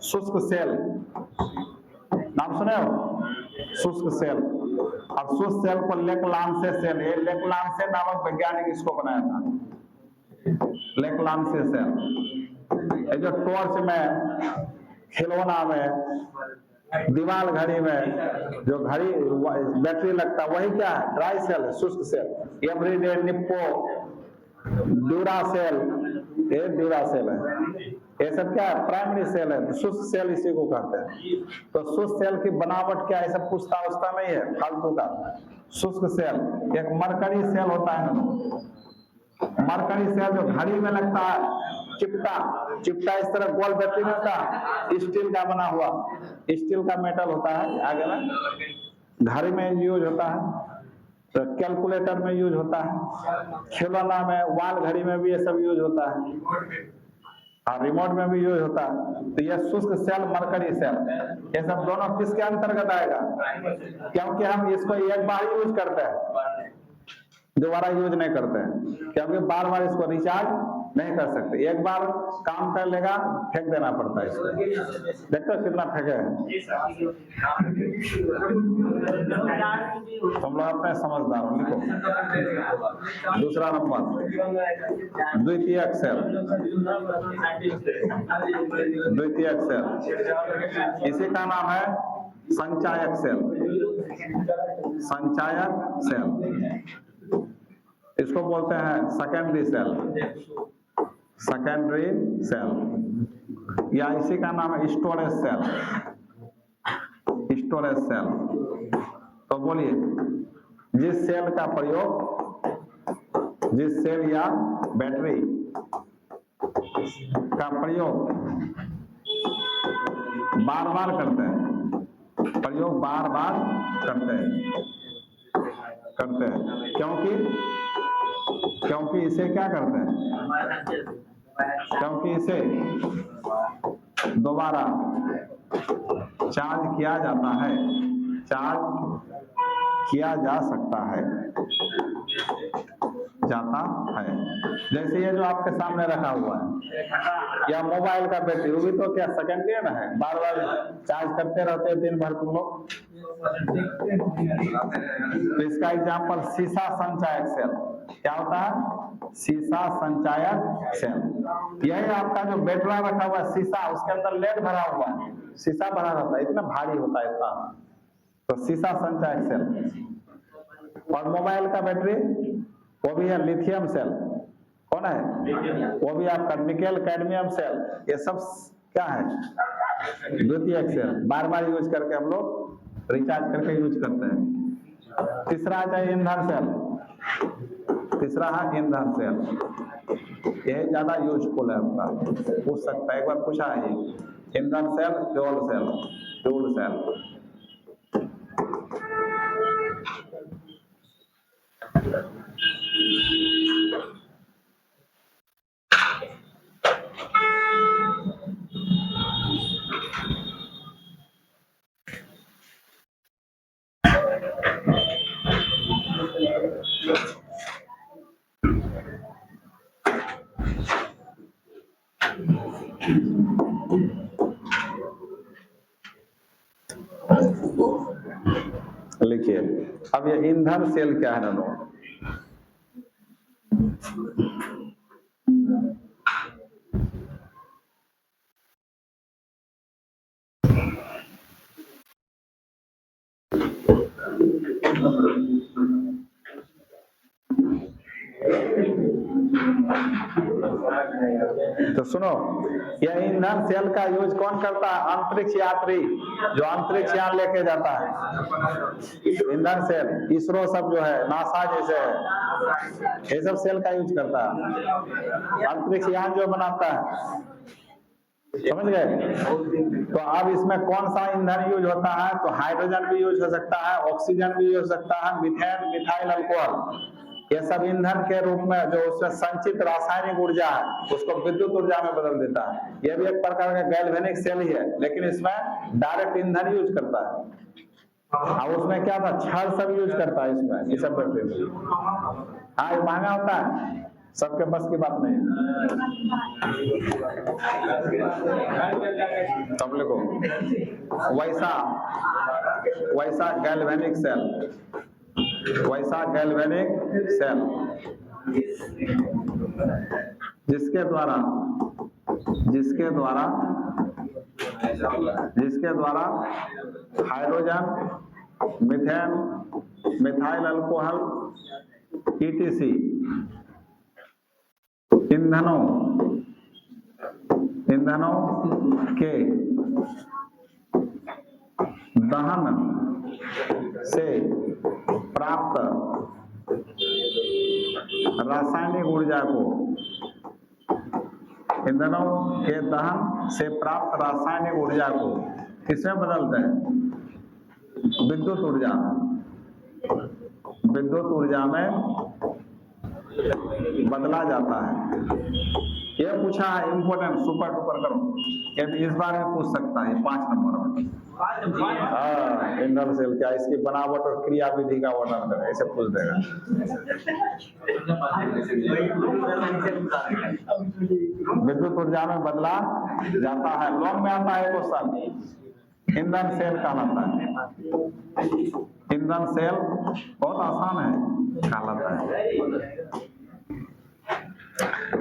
शुष्क सेल, नाम सुने हो? शुष्क सेल। अब शुष्क सेल को लेक्लांसे सेल, ये लेक्लांसे नामक वैज्ञानिक इसको बनाया था, लेक्लांसे सेल। ये जो टॉर्च में, खिलौना में, दीवार घड़ी में जो घड़ी बैटरी लगता है, वही क्या है? ड्राई सेल है, शुष्क सेल। एवरीडे, निप्पो, ड्यूरासेल, ये ड्यूरासेल है। ये सब क्या है? प्राइमरी सेल है। शुष्क सेल इसी को कहते हैं। तो शुष्क सेल की बनावट क्या है, सब पूछता नहीं है फालतू का। शुष्क सेल एक मरकरी सेल होता है ना, मरकरी सेल जो घड़ी में लगता है, चिपटा इस तरह गोल बैटरी में होता है, स्टील का बना हुआ, स्टील का मेटल होता है। आगे में घड़ी में यूज होता है, तो कैलकुलेटर में यूज होता है, खिलौना में, वाल घड़ी में भी ये सब यूज होता है, और रिमोट में भी यूज होता है। तो ये शुष्क सेल, मरकरी सेल, ये सब दोनों किसके अंतर्गत आएगा? क्योंकि हम इसको एक बार यूज करते हैं, दोबारा यूज नहीं करते हैं, क्योंकि बार बार इसको रिचार्ज नहीं कर सकते। एक बार काम कर लेगा, फेंक देना पड़ता है इसको। देखो कितना फेंके हैं। तुम लोग अपने समझदार हो। लिखो दूसरा नंबर, द्वितीयक सेल। इसी का नाम है संचायक सेल। इसको बोलते हैं सेकेंडरी सेल, या इसी का नाम है स्टोरेज सेल। तो बोलिए, जिस सेल या बैटरी का प्रयोग बार बार करते हैं, क्योंकि इसे क्या करते हैं? क्योंकि इसे दोबारा चार्ज किया जा सकता है। जैसे ये जो आपके सामने रखा हुआ है, या मोबाइल का बैटरी, वो भी तो क्या सेकेंडरी है ना, है बार बार चार्ज करते रहते हैं दिन भर तुम लोग। तो इसका एग्जाम्पल शीशा संचायक सेल। क्या होता है? शीशा संचायक सेल। यही आपका जो बैटरा रखा हुआ है शीशा, उसके अंदर लेड भरा हुआ है, शीशा भरा रहता है, इतना भारी होता है इतना, तो शीशा संचायक सेल। और मोबाइल का बैटरी, वो भी है लिथियम सेल। कौन है? वो भी आपका निकेल कैडमियम सेल। ये सब क्या है? द्वितीयक सेल। बार बार यूज करके हम लोग रिचार्ज करके यूज करते हैं। तीसरा आता है ईंधन सेल। यह ज्यादा यूजफुल है आपका, पूछ सकता है, एक बार पूछा है ये। ईंधन सेल, फ्यूल सेल। देखिए अब ये ईंधन सेल क्या है ननो, तो सुनो यह ईंधन सेल का यूज कौन करता है, अंतरिक्ष यात्री जो अंतरिक्ष यान लेके जाता है, ईंधन सेल इसरो सब जो है नासा जैसे है ये सब सेल का यूज करता है, अंतरिक्ष यान जो बनाता है, समझ गए। तो अब इसमें कौन सा ईंधन यूज होता है, तो हाइड्रोजन भी यूज हो सकता है, ऑक्सीजन भी यूज हो सकता है, मीथेन मिथाइल अल्कोहल ये सब ईंधन के रूप में जो उसमें संचित रासायनिक ऊर्जा है उसको विद्युत ऊर्जा में बदल देता है। यह भी एक प्रकार का गैल्वेनिक सेल ही है, लेकिन इसमें डायरेक्ट ईंधन यूज करता है। और उसमें क्या था, छड़ सब यूज करता है इसमें, ये सब बैटरी में। हाँ ये महंगा होता है, सबके बस की बात नहीं है। तब लिखो वैसा गैल्वेनिक सेल, वैसा गैल्वेनिक सेल जिसके द्वारा hydrogen, methane, methyl alcohol ETC ईंधनों के दहन से प्राप्त रासायनिक ऊर्जा को, ईंधनों के दहन से प्राप्त रासायनिक ऊर्जा को किसमें बदलते हैं, विद्युत ऊर्जा में बदला जाता है। ये पूछा है इंपोर्टेंट, सुपर डुपर करो, ये भी इस बार में पूछ सकता है 5 नंबर में। हाँ ईंधन सेल क्या, इसकी बनावट और क्रिया विधि का वर्णन करें, ऐसे पूछ देगा। विद्युत ऊर्जा में बदला जाता है, लॉन्ग में आता है क्वेश्चन, ईंधन सेल कहलाता है। ईंधन सेल बहुत आसान है, कहलाता है।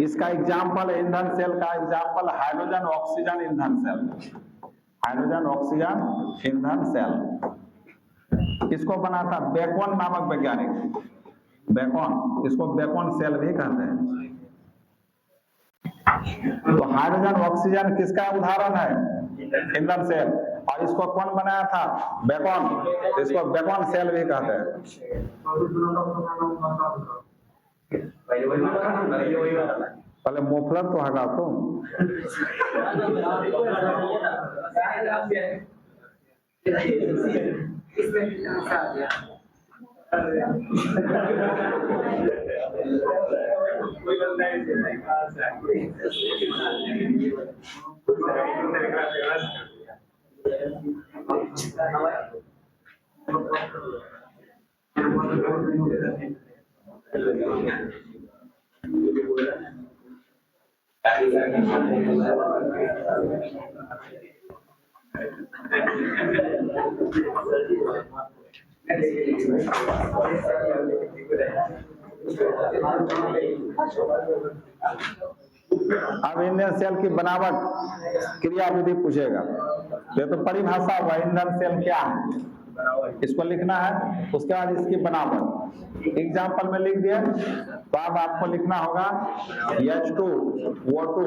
इसका एग्जाम्पल, ईंधन सेल का एग्जाम्पल हाइड्रोजन ऑक्सीजन ईंधन सेल, हाइड्रोजन ऑक्सीजन ईंधन सेल। इसको बनाता बेकन नामक वैज्ञानिक, बेकन, इसको बेकन सेल भी कहते हैं। तो हाइड्रोजन ऑक्सीजन किसका उदाहरण है, ईंधन सेल, और इसको कौन बनाया था, बेकन, इसको बेकन सेल भी कहते हैं। पहले मोफलर तो हटा तो अब ईंधन सेल की बनावट क्रिया विधि पूछेगा, ये तो परिभाषा हुआ ईंधन सेल क्या है, इसको लिखना है। उसके बाद इसकी बनावट एग्जाम्पल में लिख दिया, तो अब आपको लिखना होगा H2O2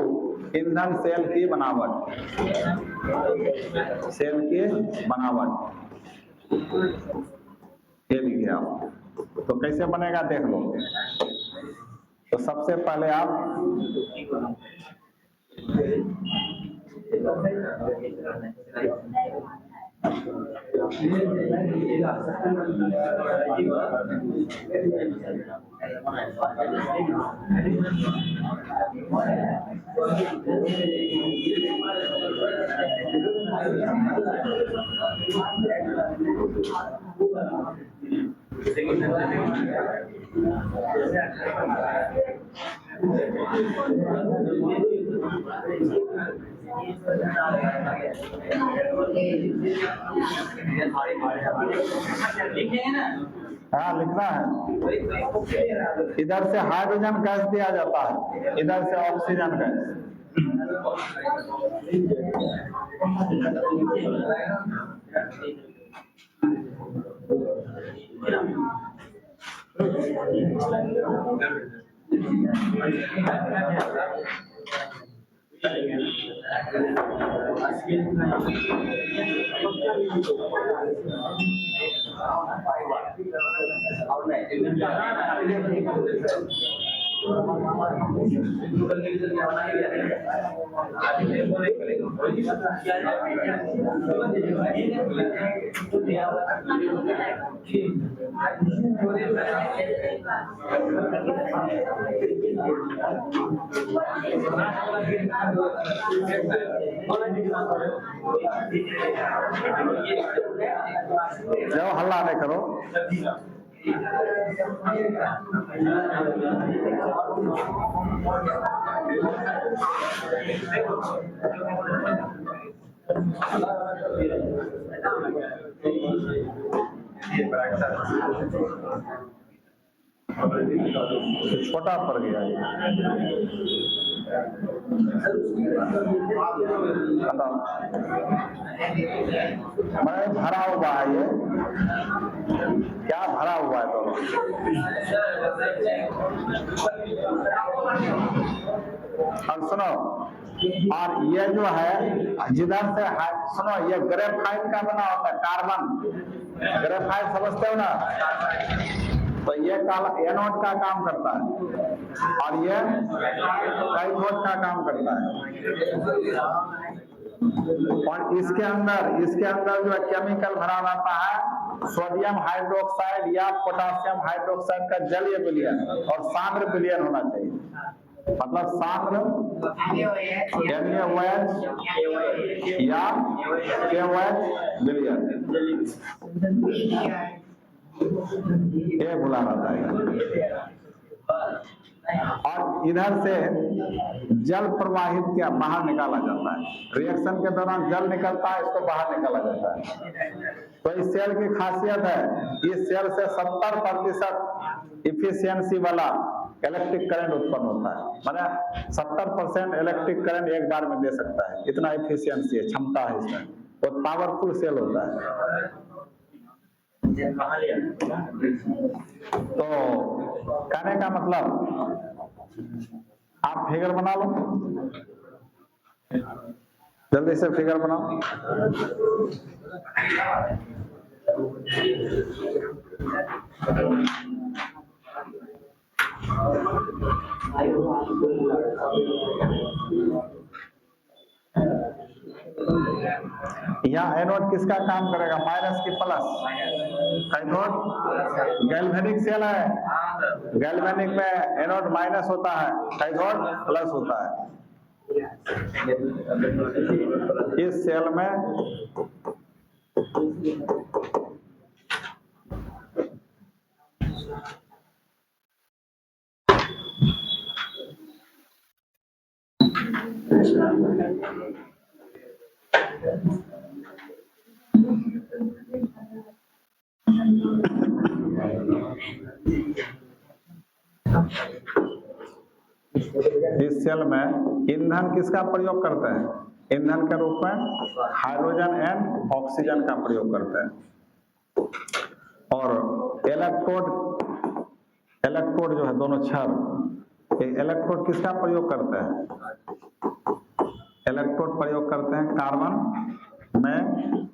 ईंधन सेल की बनावट, सेल की बनावट ये लिखिए आप। तो कैसे बनेगा देख लो। तो सबसे पहले आप हाँ लिखना है। इधर से हाइड्रोजन गैस दिया जाता है, इधर से ऑक्सीजन गैस। जाओ हल्ला नहीं करो। छोटा पड़ गया ये। मैं भरा हुआ है ये, क्या भरा हुआ है दोनों? और सुनो, और ये जो है जिधर से सुनो, ये ग्रेफाइट का बना होता है, कार्बन ग्रेफाइट समझते हो ना? तो ये एनोड का काम करता है और ये कैथोड का काम करता है। और इसके अंदर जो है केमिकल भरा रहता है, सोडियम हाइड्रोक्साइड या पोटासियम हाइड्रोक्साइड का जलीय विलयन और सांद्र विलयन होना चाहिए। मतलब सांद्र NaOH या KOH विलयन, ये बुला रहता है। और इधर से जल प्रवाहित क्या बाहर निकाला जाता है, रिएक्शन के दौरान जल निकलता है, इसको बाहर निकाला जाता है। तो इस सेल की खासियत है, इस सेल से 70% इफिशियंसी वाला इलेक्ट्रिक करंट उत्पन्न होता है। माने 70% इलेक्ट्रिक करंट एक बार में दे सकता है, इतना इफिशियंसी है, क्षमता है इसमें। तो पावरफुल सेल होता है। तो कहने का मतलब, आप फिगर बना लो, जल्दी से फिगर बनाओ। यहाँ एनोड किसका काम करेगा, माइनस की प्लस? कैथोड गैल्वेनिक सेल है, गैल्वेनिक में एनोड माइनस होता है, कैथोड प्लस होता है। इस सेल में इस सेल में ईंधन किसका प्रयोग करते हैं? ईंधन के रूप में हाइड्रोजन एंड ऑक्सीजन का प्रयोग करते हैं। और इलेक्ट्रोड जो है, दोनों क्षार, इलेक्ट्रोड किसका प्रयोग करते हैं? इलेक्ट्रोड प्रयोग करते हैं कार्बन में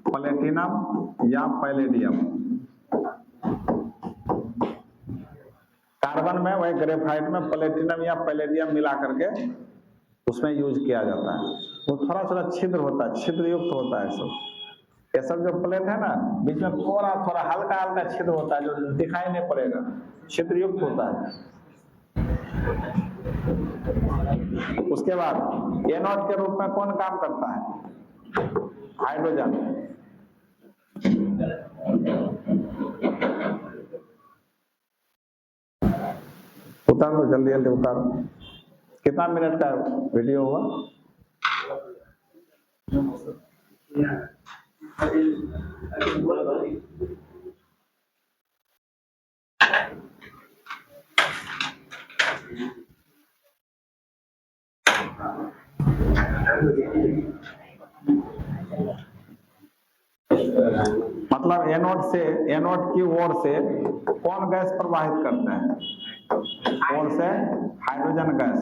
प्लेटिनम या पैलेडियम। कार्बन में वही ग्रेफाइट में प्लेटिनम या पैलेडियम मिला करके उसमें यूज किया जाता है। वो थोड़ा थोड़ा छिद्र होता है, छिद्र युक्त होता है सब। ये सब जो प्लेट है ना, बीच में थोड़ा थोड़ा हल्का हल्का छिद्र होता है, जो दिखाई नहीं पड़ेगा, छिद्र युक्त होता है। उसके बाद एनोड के रूप में कौन काम करता है? हाइड्रोजन। उतारो जल्दी जल्दी उतारो। कितना मिनट का वीडियो हुआ? मतलब एनोड की ओर से कौन गैस प्रवाहित करते हैं? ओर से हाइड्रोजन गैस,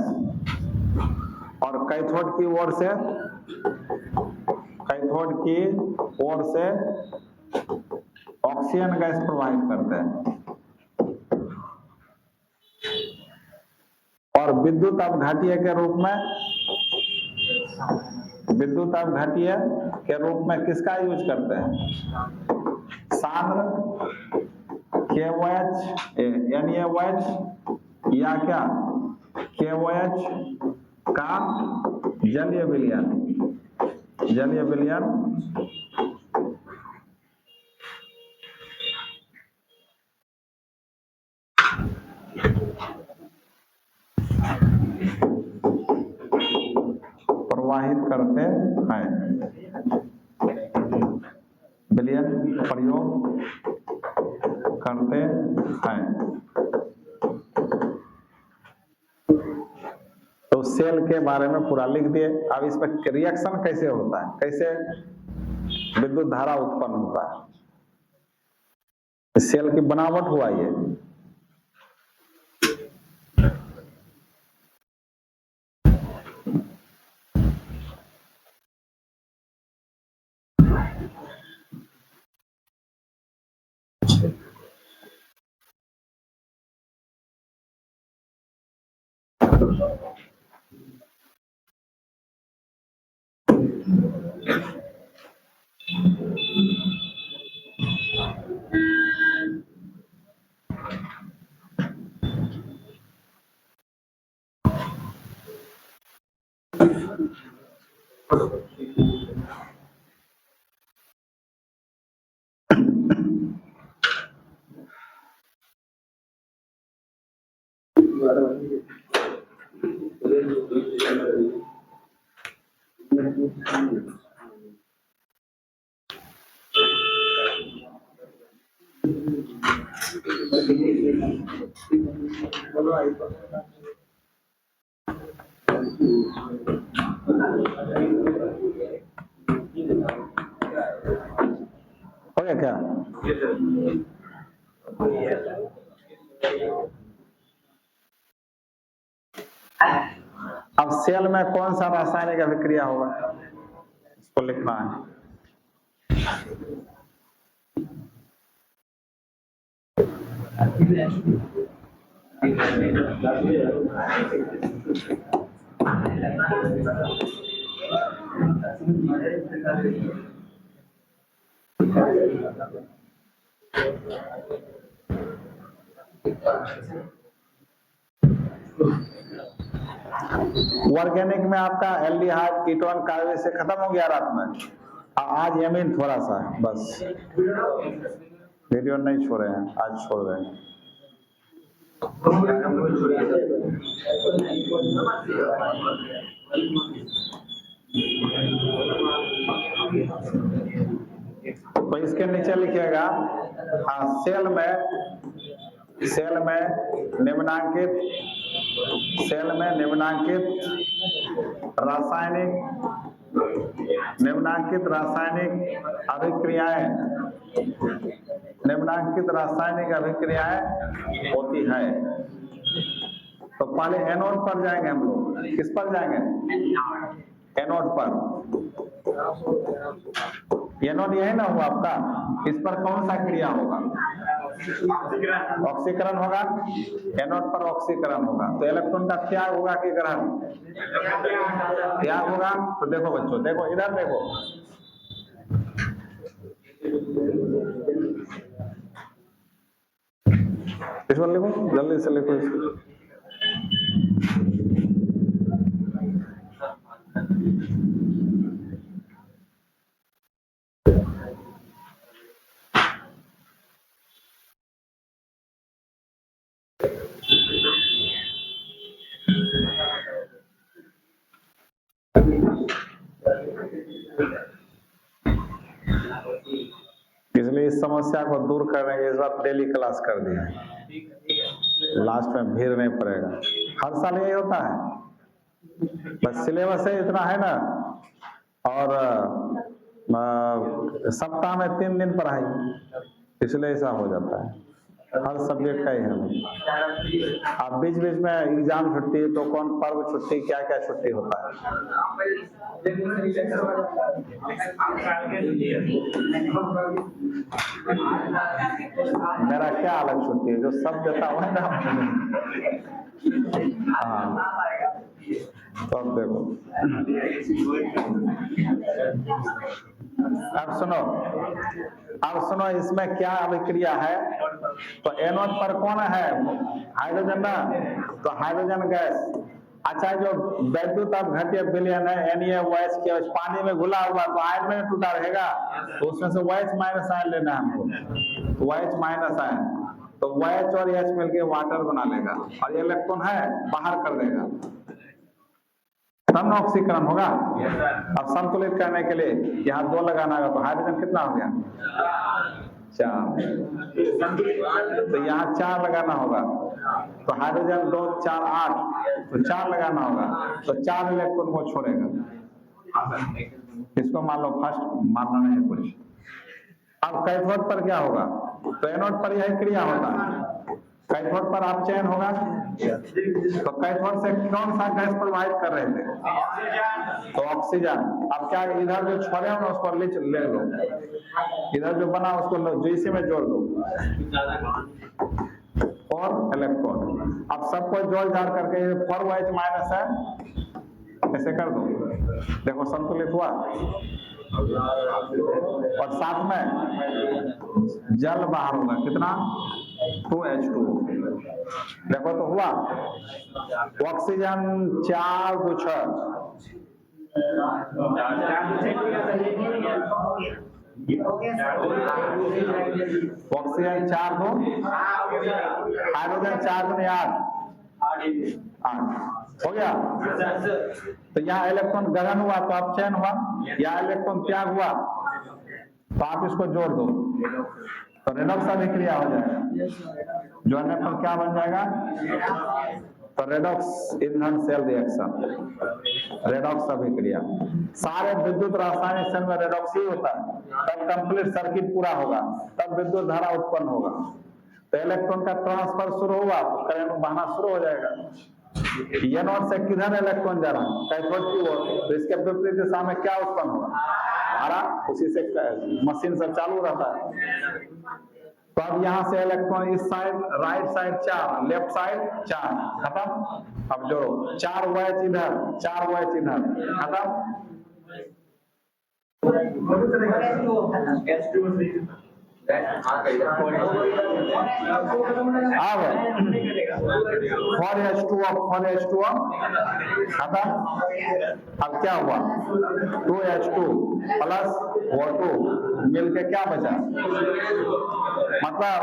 और कैथोड की ओर से ऑक्सीजन गैस प्रवाहित करते हैं। और विद्युत अपघातीय के रूप में किसका यूज करते हैं? सांद्र KOH NaOH या क्या KOH का जलीय विलयन प्रवाहित करते हैं, विलयन प्रयोग करते हैं। तो सेल के बारे में पूरा लिख दिए। अब इस पर रिएक्शन कैसे होता है, कैसे विद्युत धारा उत्पन्न होता है, सेल की बनावट हुआ ये। हो गया क्या? अब सेल में कौन सा रासायनिक अभिक्रिया होगा, इसको लिखना है। ऑर्गेनिक में आपका एल्डिहाइड कीटोन कार्बेज से खत्म हो गया रात में। आज एमीन थोड़ा सा बस, वीडियो नहीं छोड़े हैं, आज छोड़ रहे हैं। तो इसके नीचे लिखिएगा सेल में निम्नांकित रासायनिक अभिक्रियाएं होती है। तो पहले एनोड पर जाएंगे हम लोग। किस पर जाएंगे? एनोड पर। एनोड यही ना हुआ आपका, इस पर कौन सा क्रिया होगा? ऑक्सीकरण होगा। एनोड पर ऑक्सीकरण होगा, तो इलेक्ट्रॉन का त्याग होगा कि ग्रहण? त्याग होगा। तो देखो बच्चों, देखो इधर देखो, इस पर लिखो, जल्दी से लिखो इसको। इसलिए इस समस्या को दूर करने के इस बार डेली क्लास कर दिया है, लास्ट में भीड़ नहीं पड़ेगा। हर साल यही होता है, बस सिलेबस है इतना है ना, और सप्ताह में 3 दिन पढ़ाई, इसलिए ऐसा हो जाता है। हर सब्जेक्ट का ही है। अब बीच बीच में एग्जाम छुट्टी तो कौन पर्व छुट्टी क्या क्या छुट्टी होता है। मेरा क्या अलग छुट्टी है, जो सब देता हुआ है ना। हाँ तो अब देखो, अब सुनो इसमें क्या अभिक्रिया है। तो एनोड पर कौन है, हाइड्रोजन ना, तो हाइड्रोजन गैस। अच्छा जो वैद्युत अपघट्य विलयन है NaOH के पानी में घुला हुआ तो आयन में टूटा रहेगा, तो उसमें से OH माइनस आयन लेना है हमको, OH माइनस आयन, तो OH और H मिलके वाटर बना लेगा और ये इलेक्ट्रॉन है बाहर कर देगा, तब ऑक्सीकरण होगा। अब संतुलित करने के लिए यहाँ 2 लगाना होगा, तो हाइड्रोजन कितना हो गया 4, तो यहाँ 4 लगाना होगा, तो हाइड्रोजन 2 4 8, तो 4 लगाना होगा, तो 4 इलेक्ट्रॉन को छोड़ेगा। इसको मान लो फर्स्ट, मानना नहीं कुछ। अब कैथोड पर क्या होगा, तो एनोड पर यह क्रिया होता है, कैथोड पर आप चयन होगा, तो कैथोड से कौन सा गैस प्रवाहित कर रहे थे, तो ऑक्सीजन। अब क्या इधर जो छोड़े हो ना उसको ले लो, इधर जो बना उसको लो, जो इसी में जोड़ दो और इलेक्ट्रॉन। अब सबको जोड़ जाड़ करके 4OH माइनस है, ऐसे कर दो, देखो संतुलित हुआ। और साथ में जल बाहर होगा, कितना 2H2, देखो तो हुआ। ऑक्सीजन 4 2 6, ऑक्सीजन 4 2, हाइड्रोजन 4 2 8 हो गया। तो यहाँ इलेक्ट्रॉन ग्रहण हुआ तो आप चयन हुआ, यहाँ इलेक्ट्रॉन त्याग हुआ तो आप इसको जोड़ दो, तो रेडॉक्स अभिक्रिया हो जाएगा। जोड़ने पर क्या बन जाएगा, तो रेडॉक्स ईंधन सेल रिएक्शन, रेडॉक्स अभिक्रिया। सारे विद्युत रासायनिक सेल में रेडॉक्स ही होता है, तब कंप्लीट सर्किट पूरा होगा, तब विद्युत धारा उत्पन्न होगा। तो इलेक्ट्रॉन का ट्रांसफर शुरू हुआ तो करंट बहना शुरू हो जाएगा। ये नोड से किधर इलेक्ट्रॉन जा रहा है, कैथोड की ओर, तो इसके विपरीत दिशा में क्या उत्पन्न होगा, धारा, उसी से मशीन सब चालू रहता है। तो अब यहाँ से इलेक्ट्रॉन इस side, right side 4, left side 4, खत्म। अब जोड़ो 4 OH इधर, 4 OH इधर, खत्म। अब 4H2O खत्म। अब क्या हुआ, 2H2 प्लस O2 मिलके क्या बचा, मतलब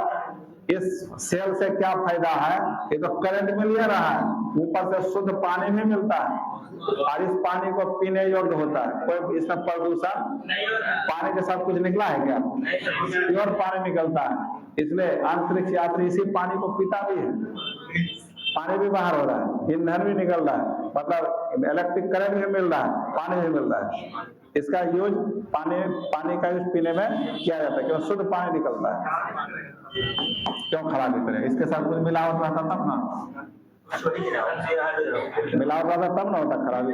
इस सेल से क्या फायदा है, ये तो करंट मिल ही रहा है, ऊपर से शुद्ध पानी भी मिलता है, और इस पानी को पीने योग्य होता है, कोई इसमें प्रदूषण, पानी के साथ कुछ निकला है क्या, प्योर पानी निकलता है। इसलिए अंतरिक्ष यात्री इसी पानी को पीता भी है, पानी भी बाहर हो रहा है, ईंधन भी निकल रहा है, मतलब इलेक्ट्रिक करंट भी मिल रहा है, पानी भी मिल रहा है। इसका यूज पानी का यूज पीने में किया जाता है, क्योंकि शुद्ध पानी निकलता है, क्यों खराबी करेगा। इसके साथ कुछ मिलावट रहता तब ना, मिलावट रहता तब ना होता, खराबी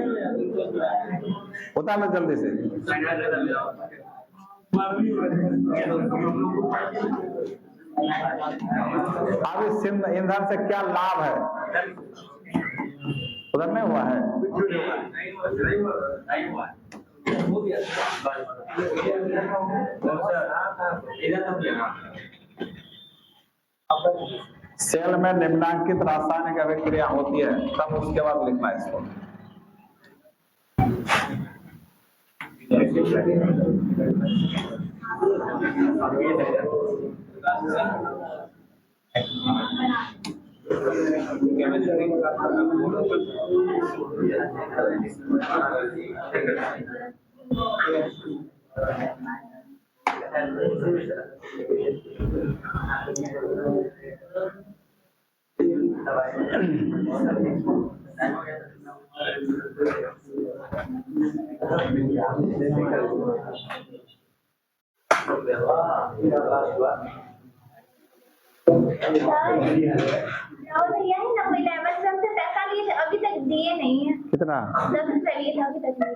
होता ना जल्दी से। अब इस ईंधन से क्या लाभ है, उधर नहीं हुआ है, सेल में निम्नांकित रासायनिक अभिक्रिया होती है, तब उसके बाद लिखना है इसको। भैया है ना, कोई डायमंड से हमसे पैसा लिए थे, अभी तक दिए नहीं है। कितना 10 रुपए लिए थे, अभी तक नहीं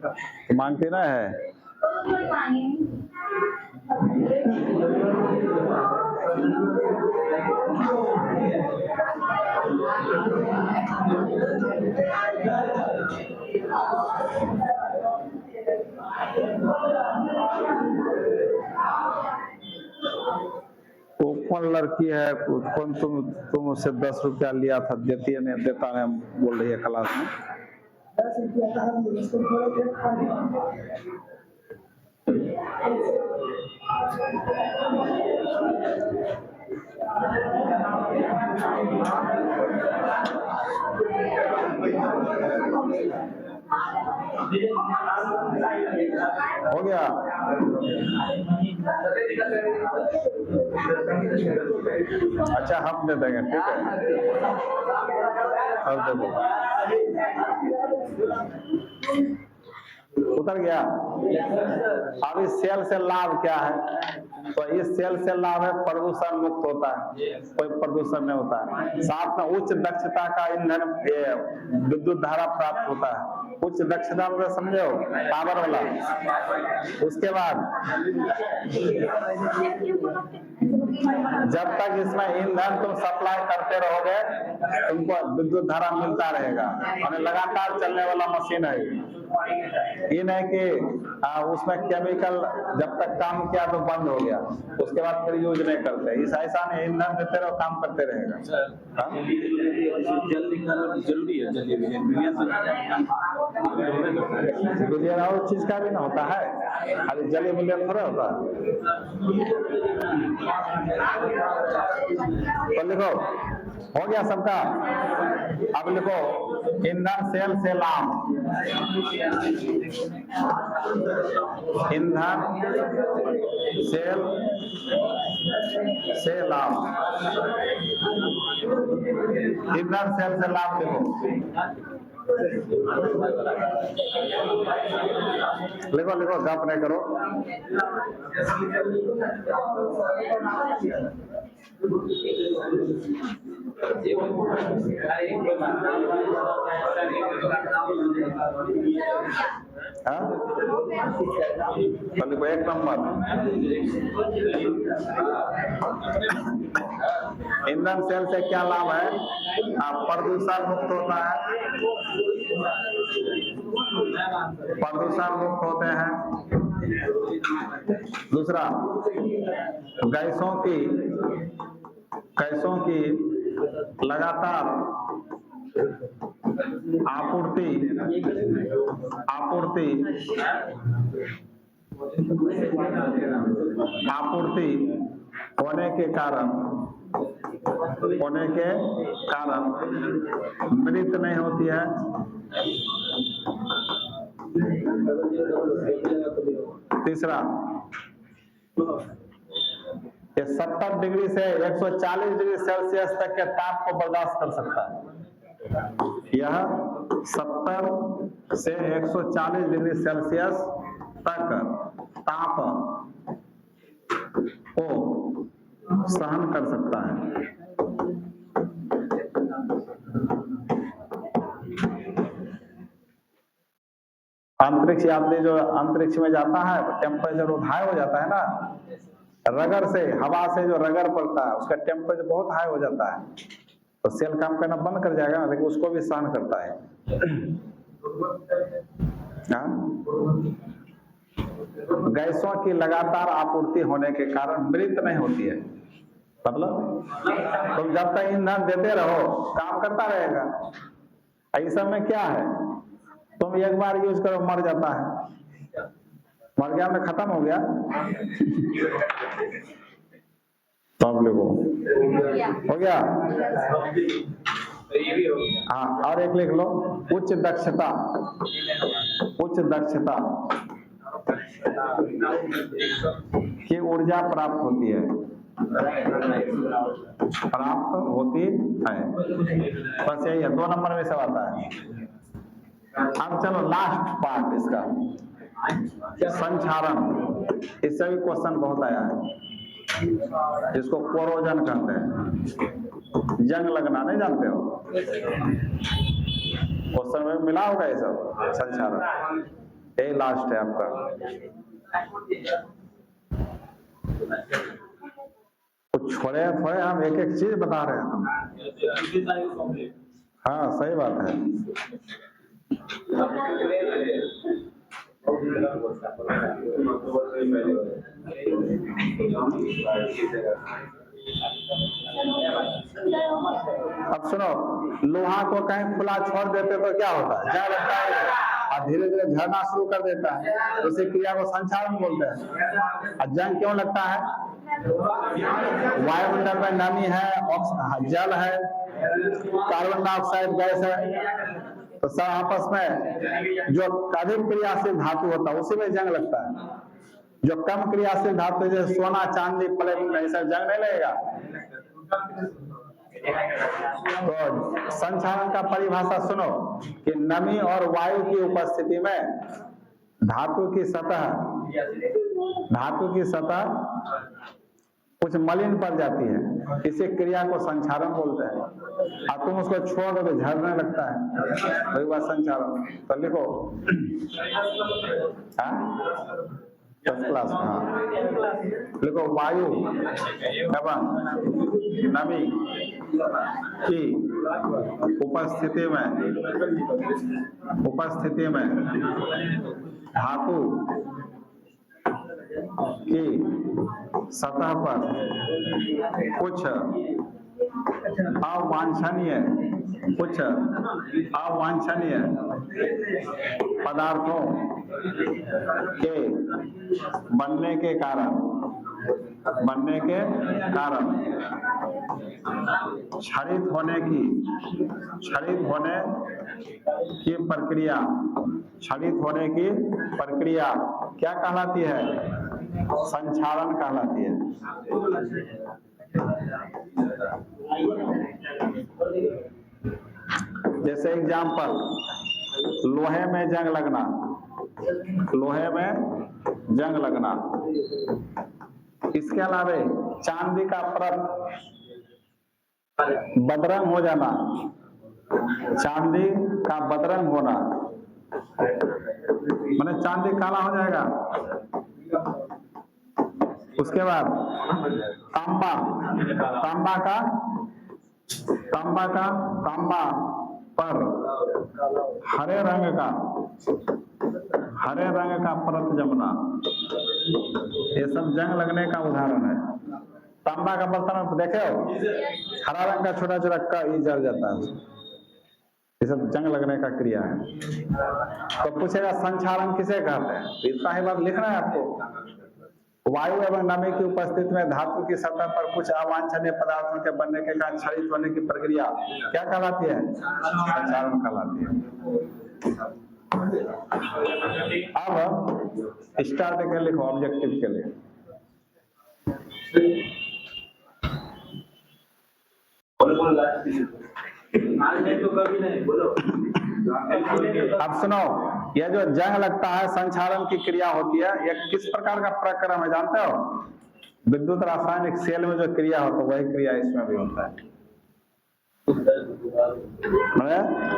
दिए। मांगते ना है? कोई मांगे वो कौन लड़की है, कौन तुम उससे 10 रुपया लिया था, देती नहीं देता नहीं बोल रही है क्लास में? 10 रुपया का हम इसको थोड़ा देर खाली हो गया। अच्छा हम दे देंगे, ठीक है, अब दे दो। उतर गया। अब इस सेल से लाभ क्या है? तो इस सेल से लाभ है प्रदूषण मुक्त होता है, कोई प्रदूषण नहीं होता है। साथ में उच्च दक्षता का ईंधन विद्युत धारा प्राप्त होता है। उच्च दक्षता मतलब समझो पावर वाला। उसके बाद जब तक इसमें ईंधन तुम सप्लाई करते रहोगे तुमको विद्युत धारा मिलता रहेगा, और लगातार चलने वाला मशीन है। ये नहीं कि उसमें केमिकल जब तक काम किया तो बंद हो गया, उसके बाद फिर यूज नहीं करते। इस ऐसा नहीं, ईंधन देते रहो, काम करते रहेगा। जल निकालना जरूरी है, जल विलयन और चीज का भी ना होता है, खाली जलीय विलयन थोड़ा होता है। तो लिखो, हो गया सबका। अब लिखो ईंधन सेल से लाभ। ईंधन सेल से लाभ। ईंधन सेल से लाभ लिखो। लिखो लिखो, गप नहीं करो। लिखो 1 नंबर। ईंधन सेल से क्या लाभ है? प्रदूषण मुक्त होता है, प्रदूषण मुक्त होते हैं। दूसरा, गैसों की लगातार आपूर्ति होने के कारण मृत नहीं होती है। तीसरा, ये 70 डिग्री से 140 डिग्री सेल्सियस तक के ताप को बर्दाश्त कर सकता है। यह 70 से 140 डिग्री सेल्सियस तक ताप को सहन कर सकता है। अंतरिक्ष यात्री जो अंतरिक्ष में जाता है, टेम्परेचर हाई हो जाता है ना, रगड़ से, हवा से जो रगड़ पड़ता है उसका टेम्परेचर बहुत हाई हो जाता है, तो सेल काम करना बंद कर जाएगा ना, लेकिन उसको भी सहन करता है। गैसों की लगातार आपूर्ति होने के कारण मृत नहीं होती है। मतलब तुम जब तक ईंधन देते रहो काम करता रहेगा। ऐसा में क्या है, तुम एक बार यूज करो मर जाता है, मर गया में खत्म हो गया। सब लोगों हो गया। हाँ, और एक लिख लो, उच्च दक्षता की ऊर्जा प्राप्त होती है। बस यही है, 2 नंबर में सब आता है। अब चलो लास्ट पार्ट इसका, संचारण। इससे भी क्वेश्चन बहुत आया है, इसको कोरोजन कहते हैं, जंग लगना, नहीं जानते हो? क्वेश्चन में मिला होगा ये सब, संचारण। ये लास्ट है आपका। कुछ छोड़े थोड़े, हम एक एक चीज बता रहे हैं हम। हाँ सही बात है। अब सुनो, लोहा को कहीं खुला छोड़ देते तो क्या होता है? जंग लगता है और धीरे धीरे झरना शुरू कर देता है, उसी क्रिया को संचारण बोलते हैं। और जंग क्यों लगता है? वायुमंडल में नमी है, जल है, कार्बन डाइऑक्साइड गैस है, तो सब आपस में जो अधिक क्रियाशील धातु होता है उसी में जंग लगता है। जो कम क्रियाशील धातु जैसे सोना, चांदी, प्लेटिनम, ऐसा जंग नहीं लगेगा। तो संचारण का परिभाषा सुनो कि नमी और वायु की उपस्थिति में धातु की सतह कुछ मलिन पड़ जाती है, इसी क्रिया को संचारण बोलते हैं। और तुम उसको छोड़ दो तो झरने लगता है, वही बात संचारण। तो लिखो, फर्स्ट क्लास में। हाँ लिखो, वायु एवं नमी की उपस्थिति में धातु की सतह पर कुछ अवांछनीय पदार्थों के बनने के कारण क्षरित होने की प्रक्रिया क्या कहलाती है? संचारण कहलाती है। जैसे एग्जाम्पल, लोहे में जंग लगना। इसके अलावा चांदी का परत बदरंग हो जाना, चांदी का बदरंग होना, माने चांदी काला हो जाएगा। उसके बाद तांबा पर हरे रंग का परत जमना, ये सब जंग लगने का उदाहरण है। तांबा का बर्तन देखे हो, हरा रंग का छोटा छोटा ये जल जाता है, ये सब जंग लगने का क्रिया है। तो पूछेगा संचारण किसे कहते हैं? इतना ही बात लिखना है आपको। वायु एवं नमी की उपस्थिति में धातु की सतह पर कुछ अवांछनीय पदार्थों के बनने के कारण क्षरित होने की प्रक्रिया क्या कहलाती है? संचारण कहलाती है। अब स्टार्ट के लिखो, ऑब्जेक्टिव के लिए। अब सुनो, यह जो जंग लगता है, संचारण की क्रिया होती है, यह किस प्रकार का प्रक्रम है जानते हो? विद्युत रासायनिक सेल में जो क्रिया होता है वही क्रिया इसमें भी होता है।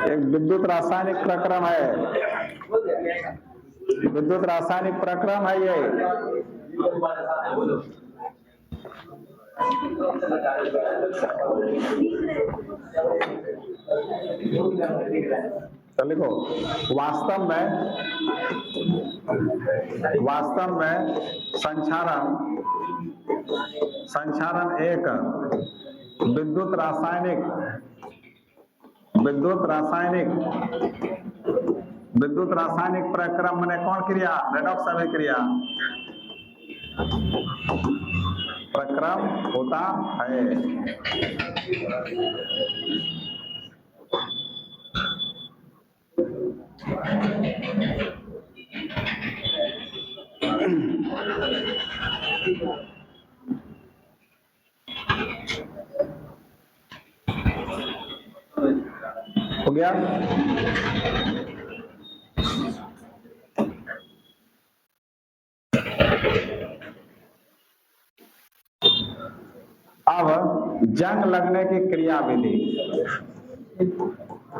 एक विद्युत रासायनिक प्रक्रम है, ये। तो लिखो, वास्तव में संचारण एक विद्युत रासायनिक प्रक्रम माने कौन क्रिया? रेडॉक्स अभिक्रिया प्रक्रम होता है। हो गया? जंग लगने की क्रिया विधि,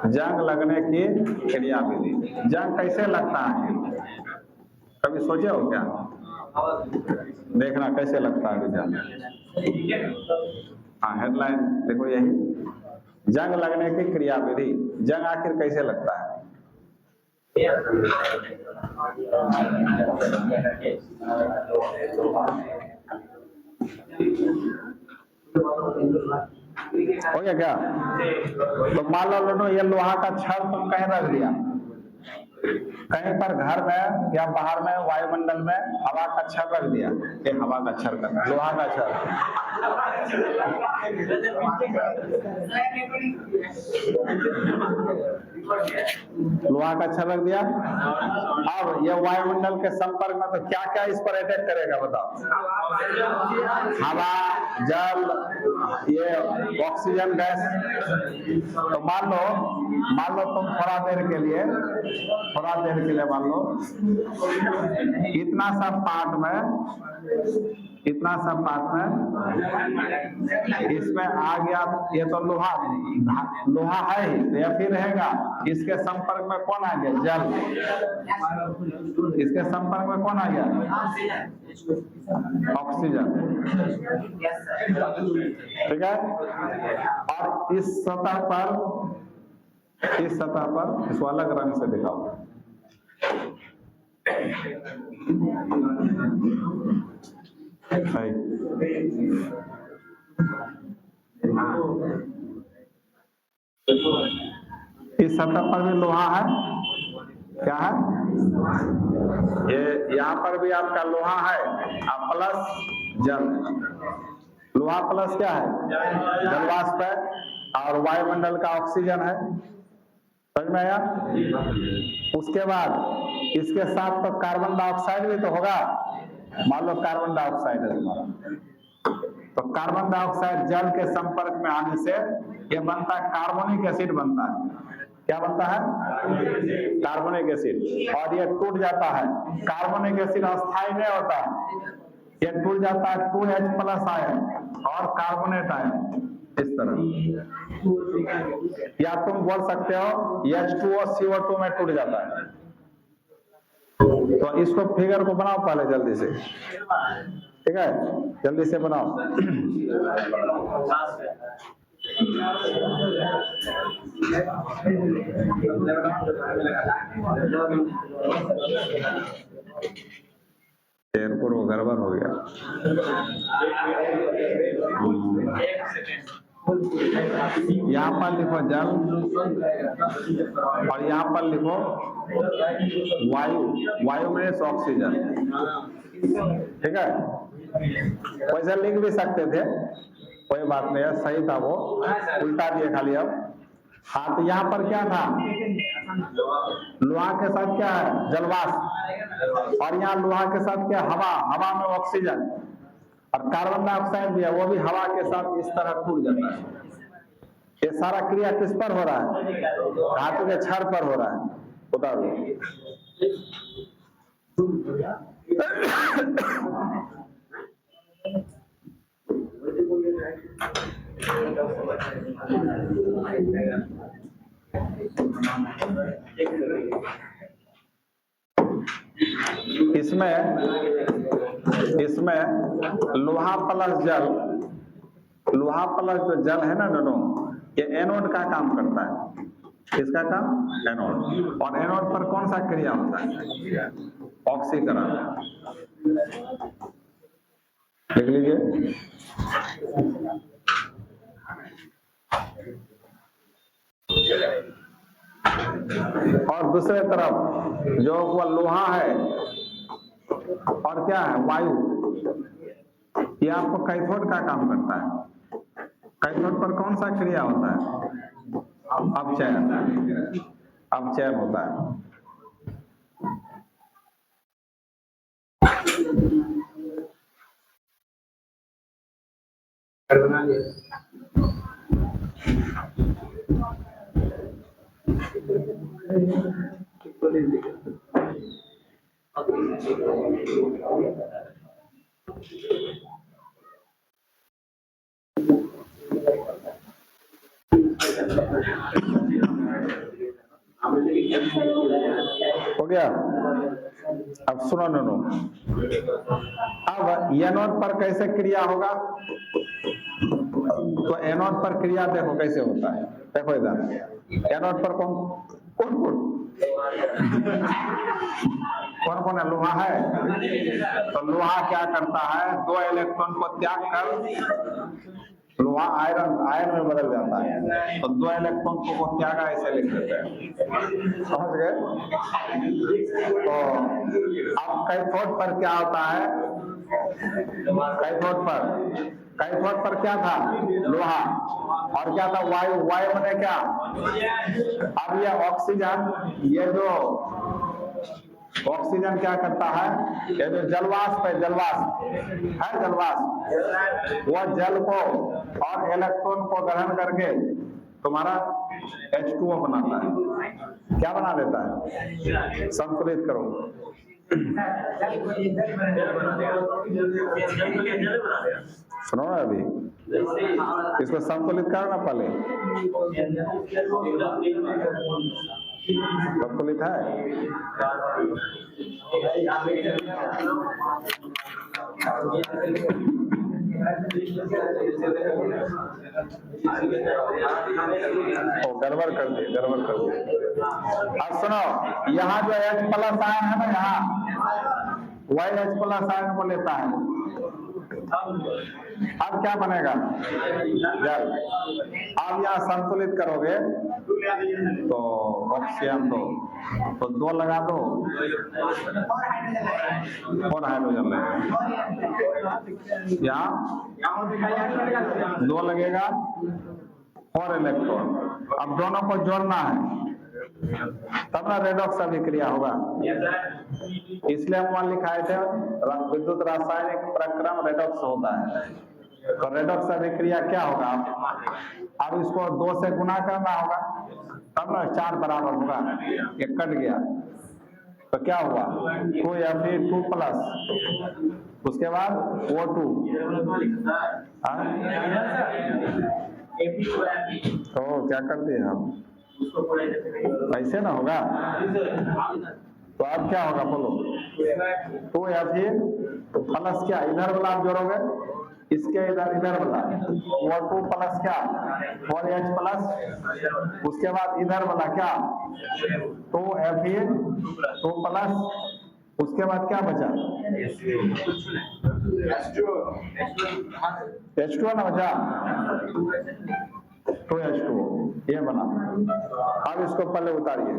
जंग लगने की क्रिया विधि। जंग कैसे लगता है, कभी सोचे हो क्या? देखना कैसे लगता है जंग। हाँ, हेडलाइन देखो यही, जंग लगने की क्रिया विधि। जंग आखिर कैसे लगता है? हो गया क्या? तो मान लो ये लोहा का छड़ तुम कहीं रख दिया, कहीं पर घर में या बाहर में वायुमंडल में हवा का छड़ रख दिया, ये हवा का छड़ करना, लोहा का छड़, लोहा का छड़ रख दिया। अब ये वायुमंडल के संपर्क में तो क्या क्या इस पर अटैक करेगा बताओ? हवा, जल, ये ऑक्सीजन गैस। तो मान लो तुम थोड़ा देर के लिए मान लो इतना सा पार्ट में इसमें आ गया, ये तो लोहा है ही, तो यह फिर रहेगा। इसके संपर्क में कौन आ गया? जल। इसके संपर्क में कौन आ गया? ऑक्सीजन। ठीक है। और इस सतह पर इसको अलग रंग से दिखाओ। इस सतह पर भी लोहा है, क्या है? ये यहाँ पर भी आपका लोहा है, अब प्लस जल। लोहा प्लस क्या है? जलवाष्प है, और वायुमंडल का ऑक्सीजन है। समझ में आया? उसके बाद इसके साथ तो कार्बन डाइऑक्साइड भी तो होगा। मान लो कार्बन डाइऑक्साइड है तुम्हारा, तो कार्बन डाइऑक्साइड जल के संपर्क में आने से ये बनता है कार्बोनिक एसिड बनता है। क्या बनता है? Carbonic acid. और ये टूट जाता है। कार्बोनिक एसिड अस्थायी नहीं होता है, ये टूट जाता है 2H+ आयन और कार्बोनेट आयन, इस तरह। या तुम बोल सकते हो H2O CO2 में टूट जाता है। तो इसको फिगर को बनाओ पहले जल्दी से, ठीक है? जल्दी से बनाओ। एयरपोर्ट को गड़बड़ हो गया। यहाँ पर लिखो जल और यहाँ पर लिखो वायु में ऑक्सीजन। ठीक है? वैसे लिख भी सकते थे, कोई बात नहीं है, सही था वो, उल्टा दिए खाली। अब हाँ, तो यहाँ पर क्या था? लोहा के साथ क्या है? जलवाष्प। और यहाँ लोहा के साथ क्या? हवा में ऑक्सीजन। और कार्बन डाइऑक्साइड भी है, वो भी हवा के साथ इस तरह टूट जाता है। ये सारा क्रिया किस पर हो रहा है? धातु के क्षण पर हो रहा है। बता दो। इसमें लोहा प्लस जो जल है ना दोनों, ये एनोड का काम करता है। किसका काम? एनोड। और एनोड पर कौन सा क्रिया होता है? ऑक्सीकरण। देख लीजिए, और दूसरे तरफ जो वह लोहा है और क्या है? वायु। ये आपको कैथोड का काम करता है। कैथोड पर कौन सा क्रिया होता है? अपचयन होता है। हो गया। अब सुनो नोनो, अब एनोड पर कैसे क्रिया होगा? तो एनोड पर क्रिया देखो कैसे होता है। देखो इधर एनोड पर कौन कौन कौन कौन है? लोहा है। तो लोहा क्या करता है? 2 इलेक्ट्रॉन को त्याग कर लोहा आयरन में बदल जाता है। तो 2 इलेक्ट्रॉन को त्यागा ऐसे लिख देते हैं, समझ गए? तो अब कैथोड पर क्या होता है? कैथोड पर क्या था? लोहा। और क्या था? वायु। वायु में क्या? अब ये ऑक्सीजन, ये जो ऑक्सीजन क्या करता है? ये जो जलवाष्प है, जलवाष्प है, जलवाष्प, वो जल को और इलेक्ट्रॉन को ग्रहण करके तुम्हारा H2O बनाता है। क्या बना देता है? संतुलित करो। सुनो ना, अभी इसको संतुलित करो ना पहले। संतुलित है। गड़बड़ कर दिए। अब सुनो, यहाँ जो H+ आयन है ना, यहाँ वही H+ आयन को लेता है। अब क्या बनेगा? जल। अब यहाँ संतुलित करोगे तो ऑक्सीजन तो 2 लगा दो और हाइड्रोजन लगेगा। यहाँ 2 लगेगा और इलेक्ट्रॉन। अब दोनों को जोड़ना है, तब ना रेडॉक्स अभिक्रिया होगा। इसलिए हम वहां लिखाए थे विद्युत रासायनिक प्रक्रम रेडॉक्स होता है। तो रेडॉक्स अभिक्रिया क्या होगा? अब इसको 2 से गुना करना होगा, तब ना 4 बराबर होगा। ये कट गया तो क्या हुआ? 2Fe2+, उसके बाद O2। तो क्या करते हैं हम? ऐसे ना होगा। तो अब क्या होगा बोलो? 2Fe+ क्या? इधर वाला आप जोड़ोगे, इसके इधर वाला O2+ क्या? 4H+, उसके बाद इधर वाला क्या? 2Fe2+, उसके बाद क्या बचा? H2O ना बचा? 2H2O ये बना। अब इसको पहले उतारिए।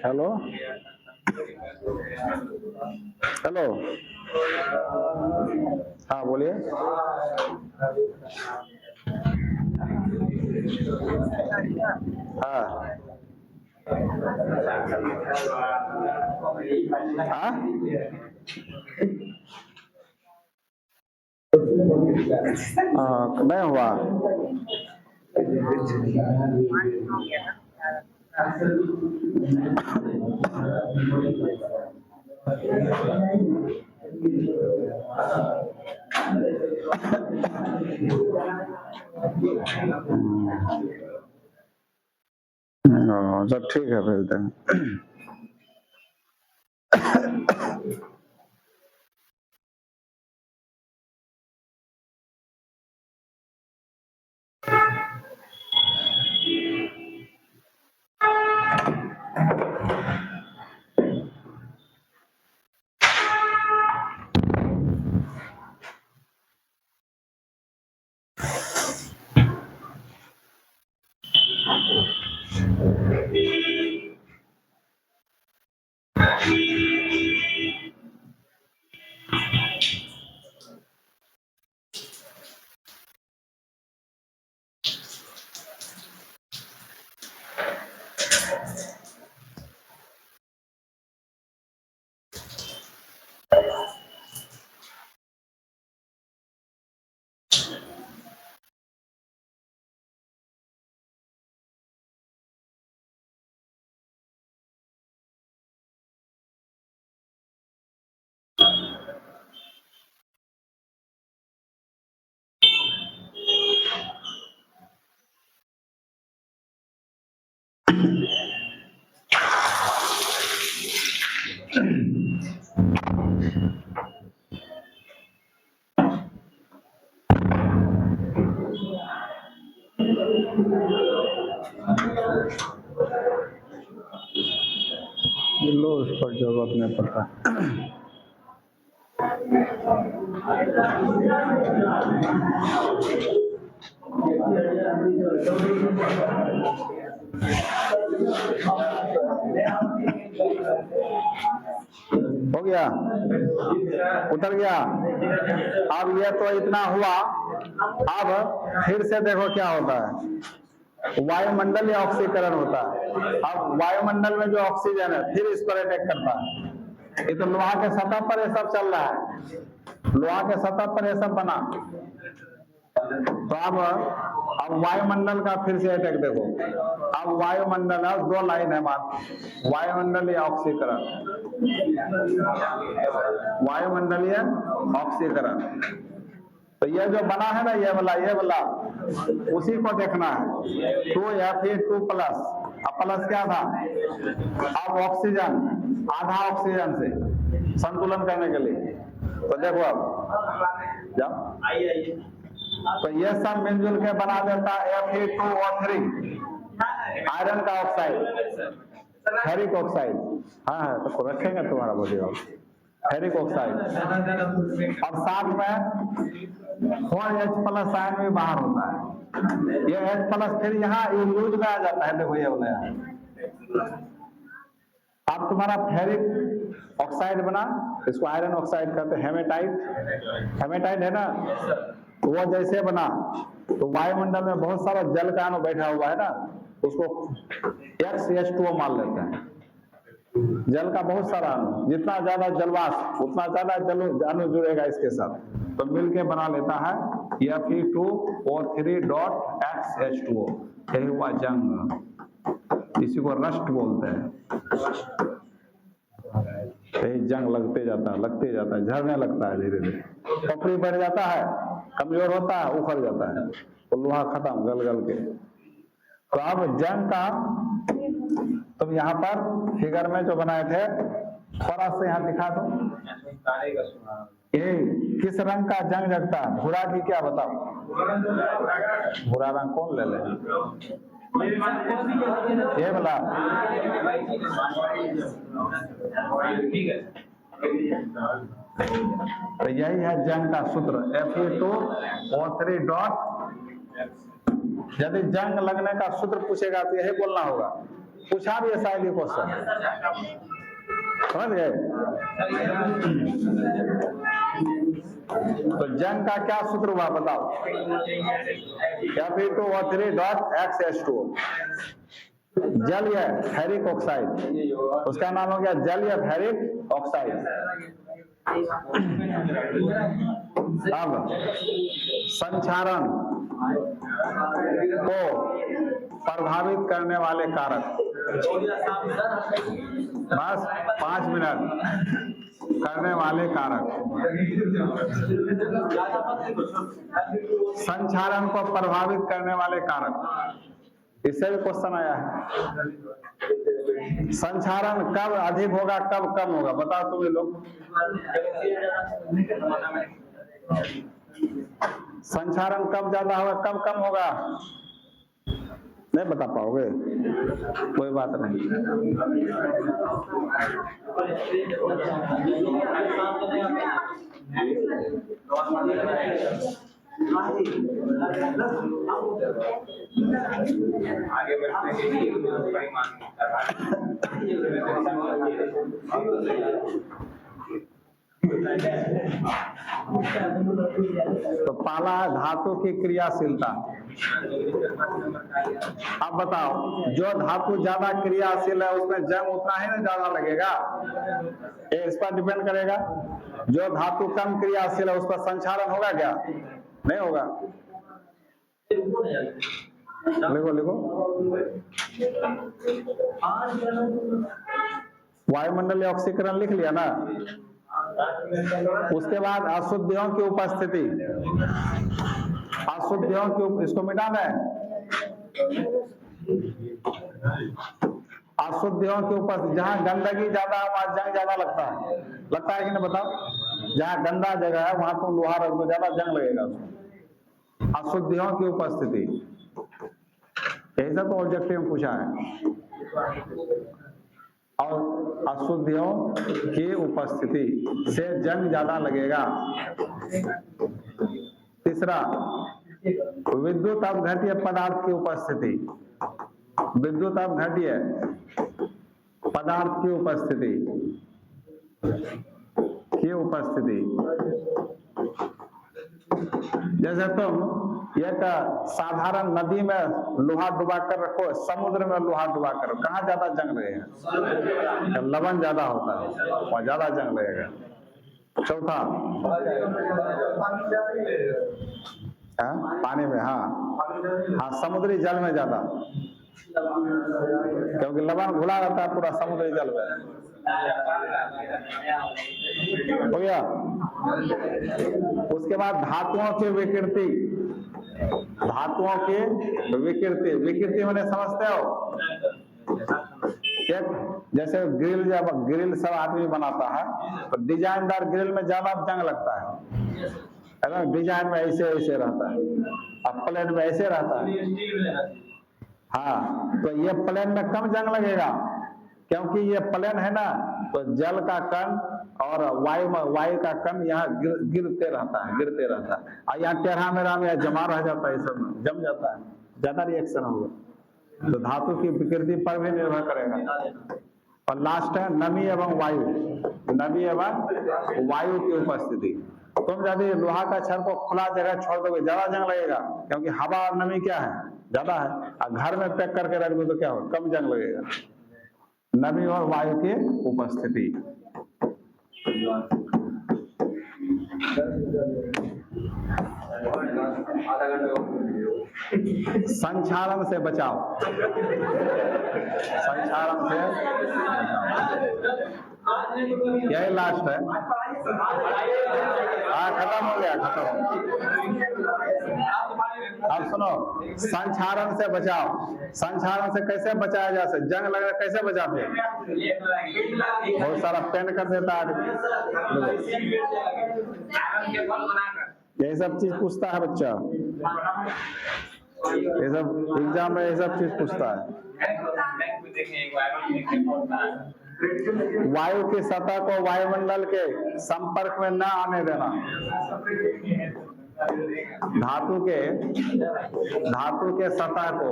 हेलो हेलो, हाँ बोलिए। हाँ नहीं हुआ। सब ठीक है, भेजते हैं। लो उस पर जरूरत नहीं पड़ता। हो गया, उतर गया। अब ये तो इतना हुआ। अब फिर से देखो क्या होता है, वायुमंडल या ऑक्सीकरण होता है। अब वायुमंडल में जो ऑक्सीजन है फिर इस पर अटैक करता है। ये तो लोहा के सतह पर ये सब चल रहा है, लोहा के सतह पर ये सब बना। तो अब वायुमंडल का फिर से अटैक देखो। अब वायुमंडल है, दो लाइन है मात्र, वायुमंडल या ऑक्सीकरण, वायुमंडलीय ऑक्सीकरण। तो ये जो बना है ना, ये वाला उसी को देखना है। 2Fe2+, अब प्लस क्या था, अब ऑक्सीजन, आधा ऑक्सीजन से संतुलन करने के लिए। तो देखो अब जाओ, तो ये सब मिलजुल के बना देता है Fe2O3, आयरन का ऑक्साइड, फेरिक ऑक्साइड। हाँ तो रखेंगे तुम्हारा बॉडी और फेरिक ऑक्साइड। और साथ में 4H+ आयन भी बाहर होता है। ये H+ फिर यहाँ यूज में आ जाता है। देखो ये वाला अब तुम्हारा फेरिक ऑक्साइड बना, इसको आयरन ऑक्साइड कहते हैं, हेमेटाइट। हेमेटाइट है ना, वो जैसे बना तो वायुमंडल में बहुत सारा जल का अणु बैठा हुआ है ना, उसको H2O मान लेते हैं। जल का बहुत सारा अणु, जितना ज्यादा जलवाष्प उतना ज्यादा अणु जुड़ेगा इसके साथ, तो मिलके बना लेता है Fe2O3.H2O। यही हुआ जंग, इसी को रस्ट बोलते हैं। यही जंग लगते जाता है, झड़ने लगता है धीरे धीरे, पपड़ी बढ़ जाता है, कमजोर होता है, उखड़ जाता है, तो लोहा खत्म गल के। तो अब जंग का तुम यहाँ पर फिगर में जो बनाए थे, थोड़ा सा यहाँ दिखा दो। ये किस रंग का जंग जगता है, भूरा की क्या बताओ? भूरा रंग कौन ले ले? ये वाला तो यही है जंग का सूत्र, Fe2O3. यदि जंग लगने का सूत्र पूछेगा तो यही बोलना होगा। पूछा भी है शायद ये क्वेश्चन, समझ गए? तो जंग का क्या सूत्र हुआ बताओ? Fe2O3.H2O। जलीय फेरिक ऑक्साइड, उसका नाम हो गया जलीय फेरिक ऑक्साइड। अब संक्षारण को प्रभावित करने वाले कारक, बस 5 मिनट, करने वाले कारक। संक्षारण को प्रभावित करने वाले कारक, इससे भी क्वेश्चन आया है। संक्षारण कब अधिक होगा, कब कम होगा, बताओ तुम लोग। संक्षारण कब ज्यादा होगा, कब कम होगा? नहीं बता पाओगे, कोई बात नहीं। आगे बढ़ने के लिए परिमाण तो पहला धातु की क्रियाशीलता। अब बताओ, जो धातु ज्यादा क्रियाशील है उसमें जंग उतना ही ना ज्यादा लगेगा, ये इस पर डिपेंड करेगा। जो धातु कम क्रियाशील है उस पर संक्षारण होगा क्या? नहीं होगा। लिखो लिखो, वायुमंडलीय ऑक्सीकरण लिख लिया ना। उसके बाद अशुद्धियों की उपस्थिति, अशुद्धियों की, इसको मिटाना है। अशुद्धियों के ऊपर, जहाँ गंदगी ज्यादा है वहां जंग ज्यादा लगता है कि नहीं बताओ? जहाँ गंदा जगह है वहां तुम लोहा रख दो, ज्यादा जंग लगेगा उसमें। अशुद्धियों की उपस्थिति, यही सब तो ऑब्जेक्टिव में पूछा है। और अशुद्धियों की उपस्थिति से जंग ज्यादा लगेगा। तीसरा, विद्युत अपघट्य पदार्थ की उपस्थिति, विद्युत अपघट्य पदार्थ की उपस्थिति जैसे तुम एक साधारण नदी में लोहा डुबा कर रखो, समुद्र में लोहा डुबा कर, कहाँ ज्यादा जंग लगेगा? लवण ज्यादा होता है वहां ज्यादा जंग लगेगा। चौथा, पानी में, हाँ समुद्री जल में ज्यादा, क्योंकि लवण घुला रहता है पूरा समुद्री जल में। हो गया। उसके बाद धातुओं की विकृति, धातुओं की विकृति, विकृति मैंने समझते हो? एक जैसे ग्रिल, जब ग्रिल सब आदमी बनाता है तो डिजाइनदार ग्रिल में ज्यादा जंग लगता है, डिजाइन में ऐसे ऐसे रहता है, अब प्लेन में ऐसे रहता है। हाँ, तो ये प्लेन में कम जंग लगेगा, क्योंकि ये प्लेन है ना, तो जल का कण और वायु का कण यहाँ गिरते रहता है, और यहाँ टेढ़ा मेढ़ा में जमा रह जाता है, सब जम जाता है, ज्यादा रिएक्शन होगा। तो धातु की विकृति पर भी निर्भर करेगा। और लास्ट है नमी एवं वायु, नमी एवं वायु की उपस्थिति। तुम यदि लोहा का छड़ को खुला जगह छोड़ दोगे ज्यादा जंग लगेगा, क्योंकि हवा और नमी क्या है? ज्यादा है। और घर में पैक करके रख दो तो क्या हो? कम जंग लगेगा। नमी और वायु की उपस्थिति। संक्षारण से बचाओ, संक्षारण से यही लास्ट है। हाँ, खत्म हो गया, खत्म। अब सुनो, संक्षारण से बचाओ। संक्षारण से कैसे बचाया जा सकता? जंग लग रहा कैसे बचाते हैं? बहुत सारा पेन कर देता है, यही सब चीज पूछता है बच्चा, ये सब एग्जाम में ये सब चीज पूछता है। वायु की सतह को वायुमंडल के संपर्क में न आने देना। धातु के सतह को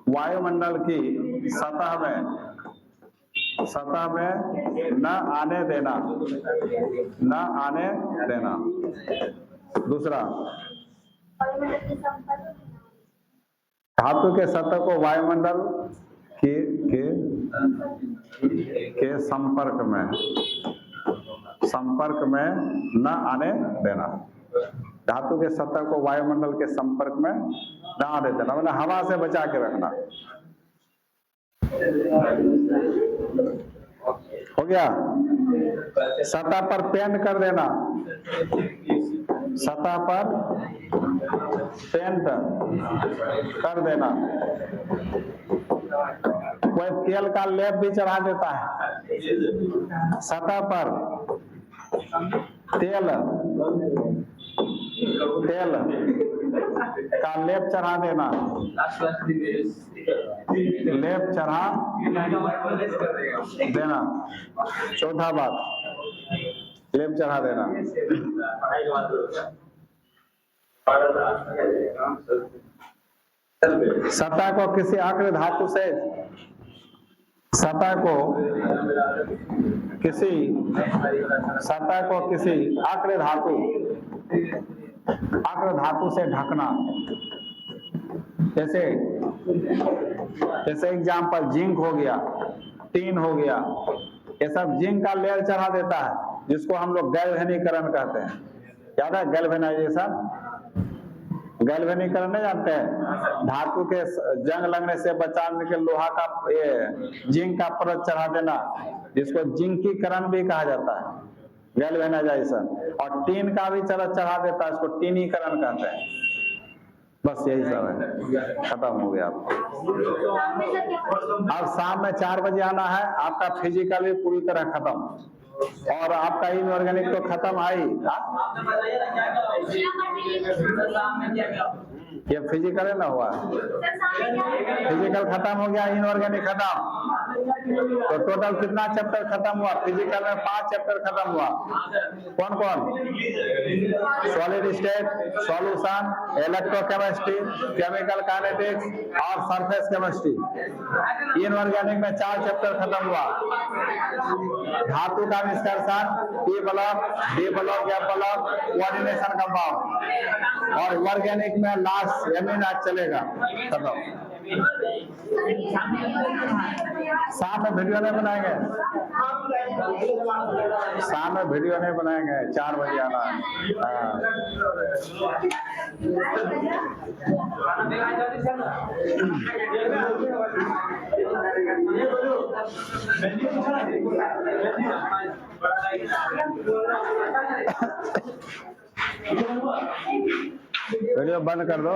वायुमंडल की सतह में न आने देना। दूसरा, धातु के सतह को वायुमंडल के संपर्क में न आने देना। धातु के सतह को वायुमंडल के संपर्क में न आने देना, मतलब हवा से बचा के रखना। हो गया। सतह पर पेंट कर देना, सतह पर पेंट कर देना। कोई तेल का लेप भी चढ़ा देता है सतह पर, तेल का लेप चढ़ा देना, लेप चढ़ा देना। चौथा बात, लेप चढ़ा देना। सतह को किसी आक्र धातु से, सतह को किसी आक्र धातु से ढकना। जैसे एग्जाम्पल जिंक हो गया, टीन हो गया, ये सब जिंक का लेयर चढ़ा देता है, जिसको हम लोग गैल्वेनीकरण कहते हैं। याद है गैल्वेनाइजेशन? गैल्वेनीकरण नहीं जानते हैं? धातु के जंग लगने से बचाने के लोहा का ये जिंक का परत चढ़ा देना, जिसको जिंकीकरण भी कहा जाता है, गैल्वेनाइजेशन। और टीन का भी चढ़ा देता है, इसको टीनीकरण कहते हैं। बस यही सब है, खत्म हो गया। शाम में सर क्या अब शाम में 4 बजे आना है, आपका फिजिकल भी पूरी तरह खत्म और आपका इनऑर्गेनिक तो खत्म है ही। ये फिजिकल है ना हुआ, सर शाम में क्या फिजिकल खत्म हो गया, इनऑर्गेनिक खत्म। तो टोटल कितना चैप्टर खत्म हुआ? फिजिकल में 5 चैप्टर खत्म हुआ। कौन कौन? Solid state, solution, electrochemistry, chemical kinetics और सरफेस केमिस्ट्री। इनऑर्गेनिक में 4 चैप्टर खत्म हुआ। धातु का निष्कर्षण, P block, D block, F block, coordination compound और ऑर्गेनिक में लास्ट एमिनो एसिड चलेगा, खत्म। शाम में वीडियो नहीं बनाएंगे, शाम में वीडियो नहीं बनाएंगे, 4 बजे आना है। हाँ। वीडियो बंद कर दो।